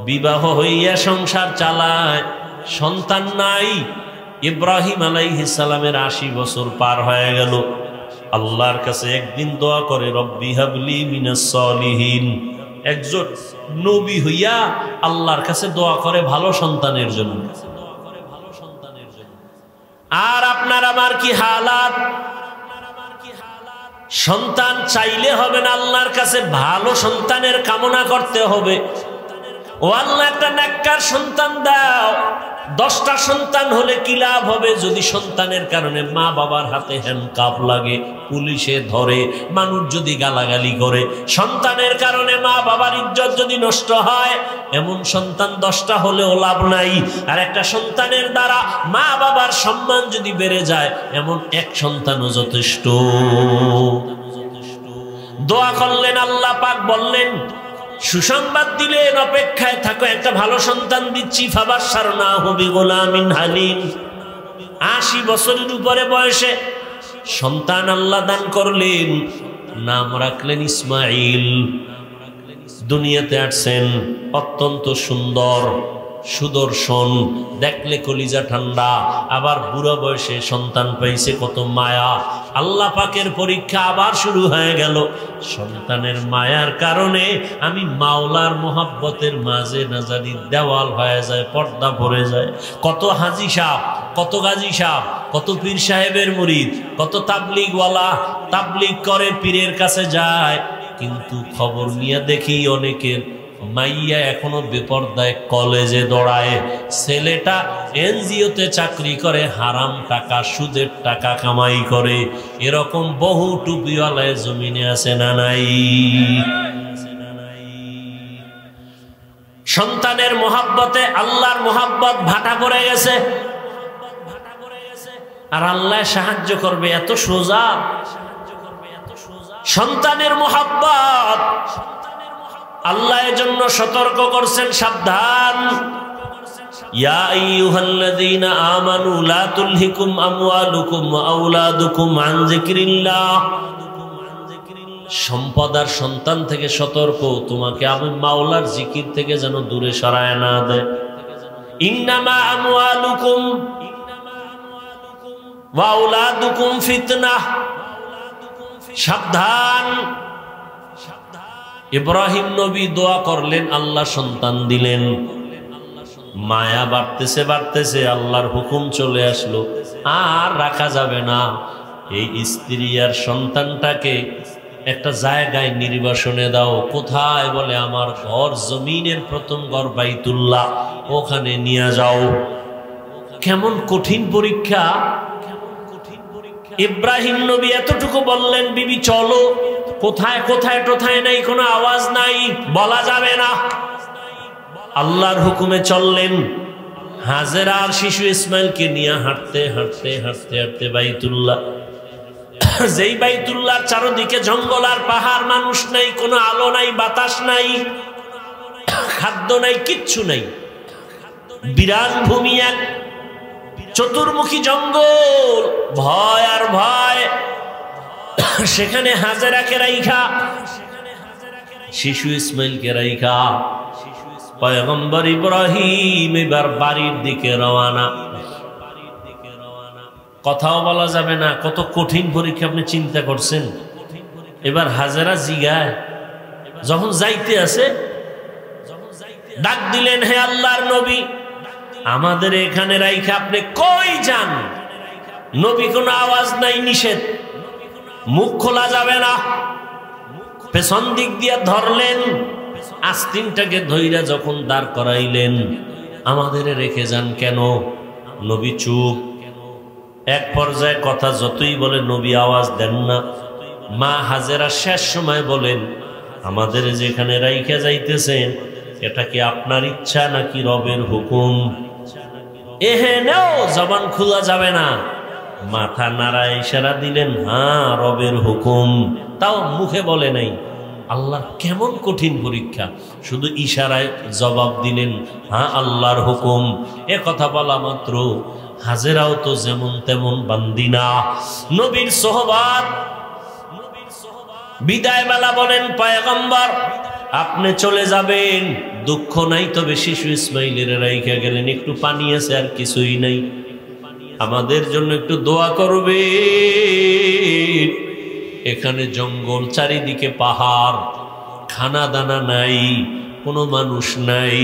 বিবাহ হইয়া সংসার চালায়, সন্তান নাই। ইব্রাহিম আলাইহিস সালামের ৮০ বছর পার হয়ে গেল। আল্লাহর কাছে একদিন দোয়া করে, রব্বি হাবলি মিনাস সলিহিন। একজন নবী হইয়া আল্লাহর কাছে দোয়া করে ভালো সন্তানের জন্য। আর আপনার আমার কি হালাত? সন্তান চাইলে হবে না, আল্লাহর কাছে ভালো সন্তানের কামনা করতে হবে। ও আল্লাহ, একটা নেককার সন্তান দাও। 10টা সন্তান হলে কি লাভ হবে যদি সন্তানের কারণে মা বাবার হাতে হ্যান্ডকাপ লাগে, পুলিশে ধরে, মানুষ যদি গালাগালি করে, সন্তানের কারণে মা বাবার ইজ্জত যদি নষ্ট হয়, এমন সন্তান 10টা হলেও লাভ নাই। আর একটা সন্তানের দ্বারা মা বাবার সম্মান যদি বেড়ে যায়, এমন এক সন্তানও যথেষ্ট। দোয়া করলেন, আল্লাহ পাক বললেন, সুসংবাদ দিলেন, অপেক্ষায় থাকো, একটা ভালো সন্তান দিচ্ছি। ফাবাশশারনাহু বিগুলামিন হালিম। ৮০ বছরের উপরে বয়সে সন্তান আল্লাহ দান করলেন, নাম রাখলেন ইসমাইল। দুনিয়াতে আসছেন অত্যন্ত সুন্দর, সুদর্শন, দেখলে কলিজা ঠান্ডা। আবার বুড়া বয়সে সন্তান পাইছে, কত মায়া। আল্লাহ পাকের পরীক্ষা আবার শুরু হয়ে গেল। সন্তানের মায়ার কারণে আমি মাওলার মোহাব্বতের মাঝে নাজারি দেওয়াল হয়ে যায়, পর্দা পড়ে যায়। কত হাজি সাহেব, কত গাজী সাহেব, কত পীর সাহেবের মুরিদ, কত তাবলিগওয়ালা তাবলিগ করে, পীরের কাছে যায়, কিন্তু খবর নিয়ে দেখি অনেকের মাইয়া এখনো বেপরদায় কলেজে দৌড়ায়, ছেলেটা এনজিওতে চাকরি করে, হারাম টাকা সুদের টাকা কামাই করে। এরকম বহু টুপিওয়ালায় জমিনে আছে না নাই? সন্তানের মোহাব্বতে আল্লাহর মোহাব্বত ভাটা পড়ে গেছে। আর আল্লাহ সাহায্য করবে, এত সোজা। সন্তানের মোহাব্বত আল্লাহ এজন্য সতর্ক করছেন, সাবধান। ইয়া আইয়ুহাল্লাযীনা আমানু লা তুলহিকুম আমওয়ালুকুম ওয়া আওলাদুকুম আন যিকরিল্লাহ। সম্পদ আর সন্তান থেকে সতর্ক, তোমাকে আমি মাওলার জিকির থেকে যেন দূরে সরায় না দেয়। ইন্নামা আমওয়ালুকুম ওয়া আওলাদুকুম ফিতনাহ। সাবধান। ইব্রাহিম নবী দোয়া করলেন, আল্লাহ সন্তান দিলেন। মায়া বাড়তেছে বাড়তেছে, আল্লাহর হুকুম চলে আসলো, আর রাখা যাবে না। এই স্ত্রী আর সন্তানটাকে একটা জায়গায় নির্বাসনে দাও। কোথায়? বলে আমার ঘর, জমিনের প্রথম ঘর বাইতুল্লাহ, ওখানে নিয়ে যাও। কেমন কঠিন পরীক্ষা! ইব্রাহিম নবী এতটুকু বললেন, বিবি চলো। কোথায় কোথায় টোথায় নাই, কোনো আওয়াজ নাই, বলা যাবে না। আল্লাহর হুকুমে চললেন। হাজেরা আর শিশু ইসমাইলকে নিয়ে হাঁটতে হাঁটতে হাঁটতে হাঁটতে বাইতুল্লাহ, যেই বাইতুল্লাহর চারদিকে জঙ্গল আর পাহাড়, মানুষ নাই, কোনো আলো নাই, বাতাস নাই, খাদ্য নাই, কিচ্ছু নাই। বিরান ভূমি, এক চতুর্মুখী জঙ্গল, ভয় আর ভয়। সেখানে হাজেরাকে রাইখা, শিশু ইসমাইলকে রাইখা পয়গম্বর ইব্রাহিম এবার বাড়ির দিকে রওয়ানা। কথাও বলা যাবে না, কত কঠিন পরীক্ষা আপনি চিন্তা করছেন। এবার হাজেরা জিগায়, যখন যাইতে আছে ডাক দিলেন, হে আল্লাহর নবী, আমাদের এখানে রাইখা আপনি কই যান? নবী কোনো আওয়াজ নাই, নিষেধ, মুখ খোলা যাবে না। পেছন দিক দিয়ে ধরলেন, আস্তিনটাকে ধইরা যখন দাঁড় করাইলেন, আমাদের রেখে যান কেন? নবী চুপ। এক পর্যায়ে কথা যতই বলে নবী আওয়াজ দেন না। মা হাজেরা শেষ সময় বলেন, আমাদের যেখানে রাইখা যাইতেছেন, এটা কি আপনার ইচ্ছা নাকি রবের হুকুম? এহেনেও জবান খোলা যাবে না, মাথা নাড়ায় ইশারা দিলেন হ্যাঁ রবের হুকুম, তাও মুখে বলে নাই। আল্লাহ কেমন কঠিন পরীক্ষা, শুধু ইশারায় জবাব দিলেন হ্যাঁ আল্লাহর হুকুম। এ কথা বলা মাত্র হাজেরাও তো যেমন তেমন বান্দি না, নবীর সোহবাত। বিদায় বেলা বলেন পয়গম্বর আপনি চলে যাবেন, দুঃখ নাই, তবে শিশু ইসমাইলের রাইখা গেলেন, একটু পানি আছে আর কিছুই নাই, আমাদের জন্য একটু দোয়া করবে। এখানে জঙ্গল, চারিদিকে পাহাড়, খানা দানা নাই, কোনো মানুষ নাই,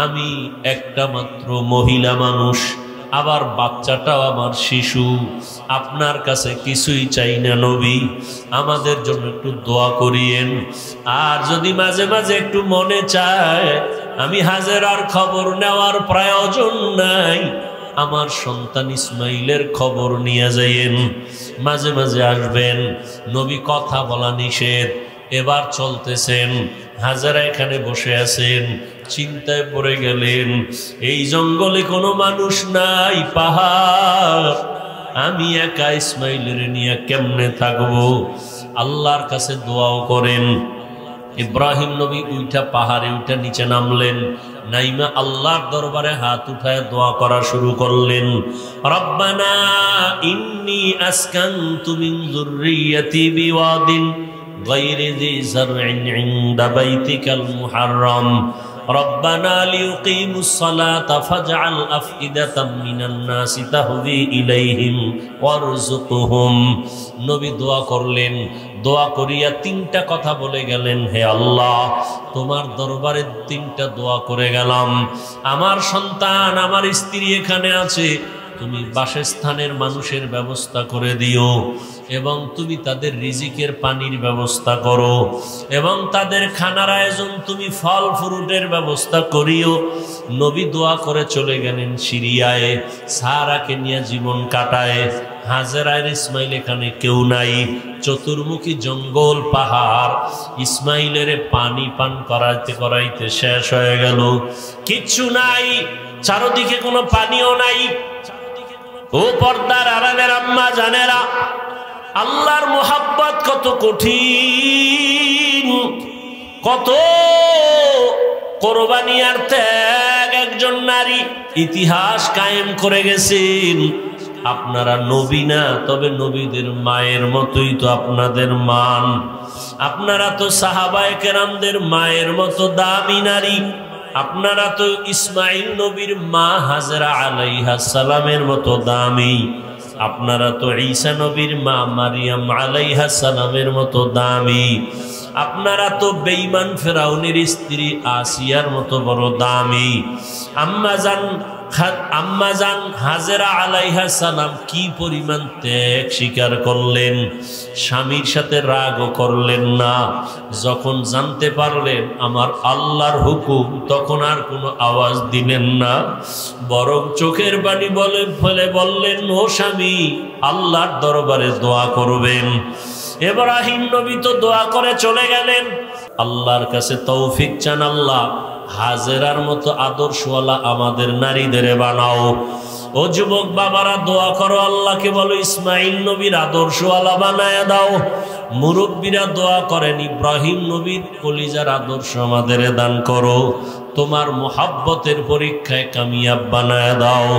আমি একটা মাত্র মহিলা মানুষ, আবার বাচ্চাটাও আমার শিশু, আপনার কাছে কিছুই চাই না নবী, আমাদের জন্য একটু দোয়া করিয়েন। আর যদি মাঝে মাঝে একটু মনে চায় আমি হাজেরার খবর নেওয়ার প্রয়োজন নাই, আমার সন্তান ইসমাইলের খবর নিয়ে যাইয়েন, মাঝে মাঝে আসবেন। নবী কথা বলা নিষেধ, এবার চলতেছেন, হাজেরা এখানে বসে আছেন, চিন্তায় পড়ে গেলেন, এই জঙ্গলে কোনো মানুষ নাই, পাহাড়, আমি একা ইসমাইলের নিয়ে কেমনে থাকবো? আল্লাহর কাছে দোয়াও করেন। ইব্রাহিম নবী উইঠা পাহাড়ে উঠা নিচে নামলেন, নাইমা আল্লাহর দরবারে হাত উঠায় দোয়া করা শুরু করলেন। রব্বানা ইন্নী আসকানতু মিন যুররিয়্যাতি বিওয়াদিন গায়রি যি যারইন ইনদা বাইতিকাল মুহাররম রব্বানা লিয়ুকিমুস সালাতা ফাজআল আফইদাতাম মিনান নাসি তাহবি ইলাইহিম ওয়ারযুকহুম। নবী দোয়া করলেন, দোয়া করিয়া তিনটা কথা বলে গেলেন, হে আল্লাহ তোমার দরবারে তিনটা দোয়া করে গেলাম, আমার সন্তান আমার স্ত্রী এখানে আছে, তুমি বাসস্থানের মানুষের ব্যবস্থা করে দিও, এবং তুমি তাদের রিজিকের পানির ব্যবস্থা করো, এবং তাদের খানার আয়োজন তুমি ফল ফ্রুটের ব্যবস্থা করিও। নবী দোয়া করে চলে গেলেন সিরিয়ায়, সারাকে নিয়ে জীবন কাটায়। হাজেরার ইসমাইল এখানে কেউ নাই, চতুর্মুখী জঙ্গল পাহাড়, ইসমাইলের পানি পান করাইতে করাইতে শেষ হয়ে গেল, কিচ্ছু নাই, চারদিকে কোনো পানিও নাই। ও পর্দার আড়ালের আম্মা জানেরা, আল্লাহর মোহাব্বত কত কঠিন, কত কোরবানি আর ত্যাগ একজন নারী ইতিহাস কায়েম করে গেছেন। আপনারা নবী না, তবে নবীদের মায়ের মতোই তো আপনাদের মান, আপনারা তো সাহাবায়ে কেরামদের মায়ের মতো দামি নারী, আপনারা তো ইসমাইল নবীর মা হাজেরা আলাইহিস সালামের মতো দামি, আপনারা তো ঈসা নবীর মা মারিয়াম আলাইহিস সালামের মতো দামি, আপনারা তো বেঈমান ফেরাউনের স্ত্রী আসিয়ার মতো বড় দামি। আম্মাজান হাজেরা আলাইহিস সালাম কি পরিমাণ ত্যাগ স্বীকার করলেন, স্বামীর সাথে রাগও করলেন না। যখন জানতে পারলেন আমার আল্লাহর হুকুম, তখন আর কোনো আওয়াজ দিলেন না, বরং চোখের পানি ফেলে বললেন, ও স্বামী আল্লাহর দরবারে দোয়া করবেন। ইব্রাহিম নবী তো দোয়া করে চলে গেলেন, আল্লাহর কাছে তৌফিক চান, আল্লাহ হাজেরার মতো আদর্শওয়ালা আমাদের নারীদের বানাও। ও যুবক বাবারা দোয়া করো, আল্লাহকে বলো ইসমাইল নবীর আদর্শওয়ালা বানায় দাও। মুরব্বীরা দোয়া করেন, ইব্রাহিম নবীর কলিজার আদর্শ আমাদের দান করো, তোমার মোহাব্বতের পরীক্ষায় কামিয়াব বানায় দাও।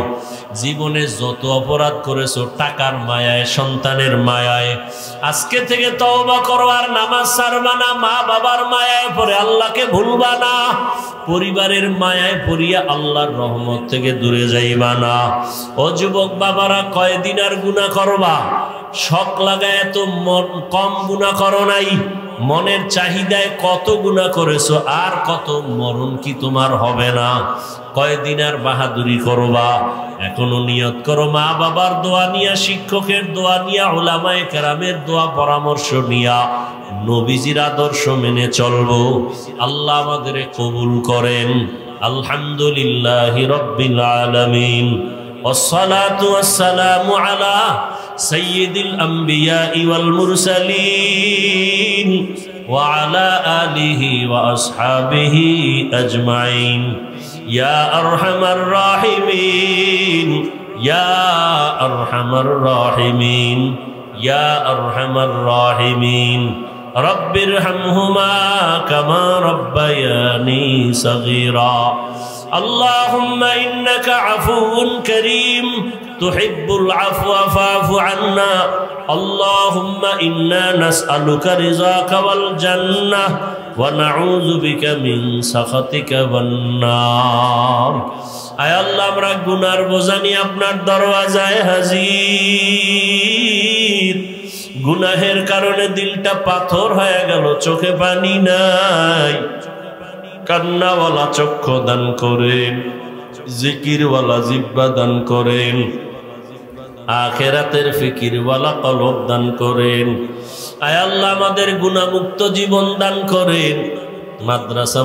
জীবনে যত অপরাধ করেছো টাকার মায়ায়, সন্তানের মায়ায়, আজকে থেকে তওবা করো, আর নামাজ ছাড়বা না, মা বাবার মায়ায় পড়ে আল্লাহকে ভুলবা না, পরিবারের মায়ায় পড়িয়া আল্লাহর রহমত থেকে দূরে যাইবা না। ও যুবক বাবারা, কয়দিন আর গুনাহ করবা? শখ লাগায় তো কম গুনাহ করো নাই, মনের চাহিদায় কত গুনাহ করেছো, আর কত মরণ কি তোমার হবে না? কয়দিন আর বাহাদুরি করবা? এখনো নিয়ত করো, মা বাবার দোয়া নিয়া, শিক্ষকের দোয়া নিয়া, উলামায়ে কেরামের দোয়া পরামর্শ নিয়া নবীজির আদর্শ মেনে চলবো। আল্লাহ আমাদের কবুল করেন। আলহামদুলিল্লাহি রাব্বিল আলামিন, والصلاة والسلام على سيد الأنبياء والمرسلين وعلى آله وأصحابه أجمعين يا أرحم الراحمين يا أرحم الراحمين يا أرحم الراحمين رب ارحمهما كما ربياني صغيرا اللهم إنك عفو كريم تحب العفو فاعف عنا اللهم إنا نسألك رضاك والجنة ونعوذ بك من سخطك والنار আয় আল্লাহ আমরা গুনার বোঝা নিয়ে আপনার দরওয়াজায় হাজির গুনাহের কারণে দিলটা পাথর হয়ে গেল চোখে পানি নাই কান্নাওয়ালা চক্ষু দান করেন জিকিরওয়ালা জিহ্বা দান করেন আখিরাতের ফিকিরওয়ালা কলব দান করেন আয় আল্লাহ আমাদের গুনাহমুক্ত জীবন দান করেন মাদ্রাসা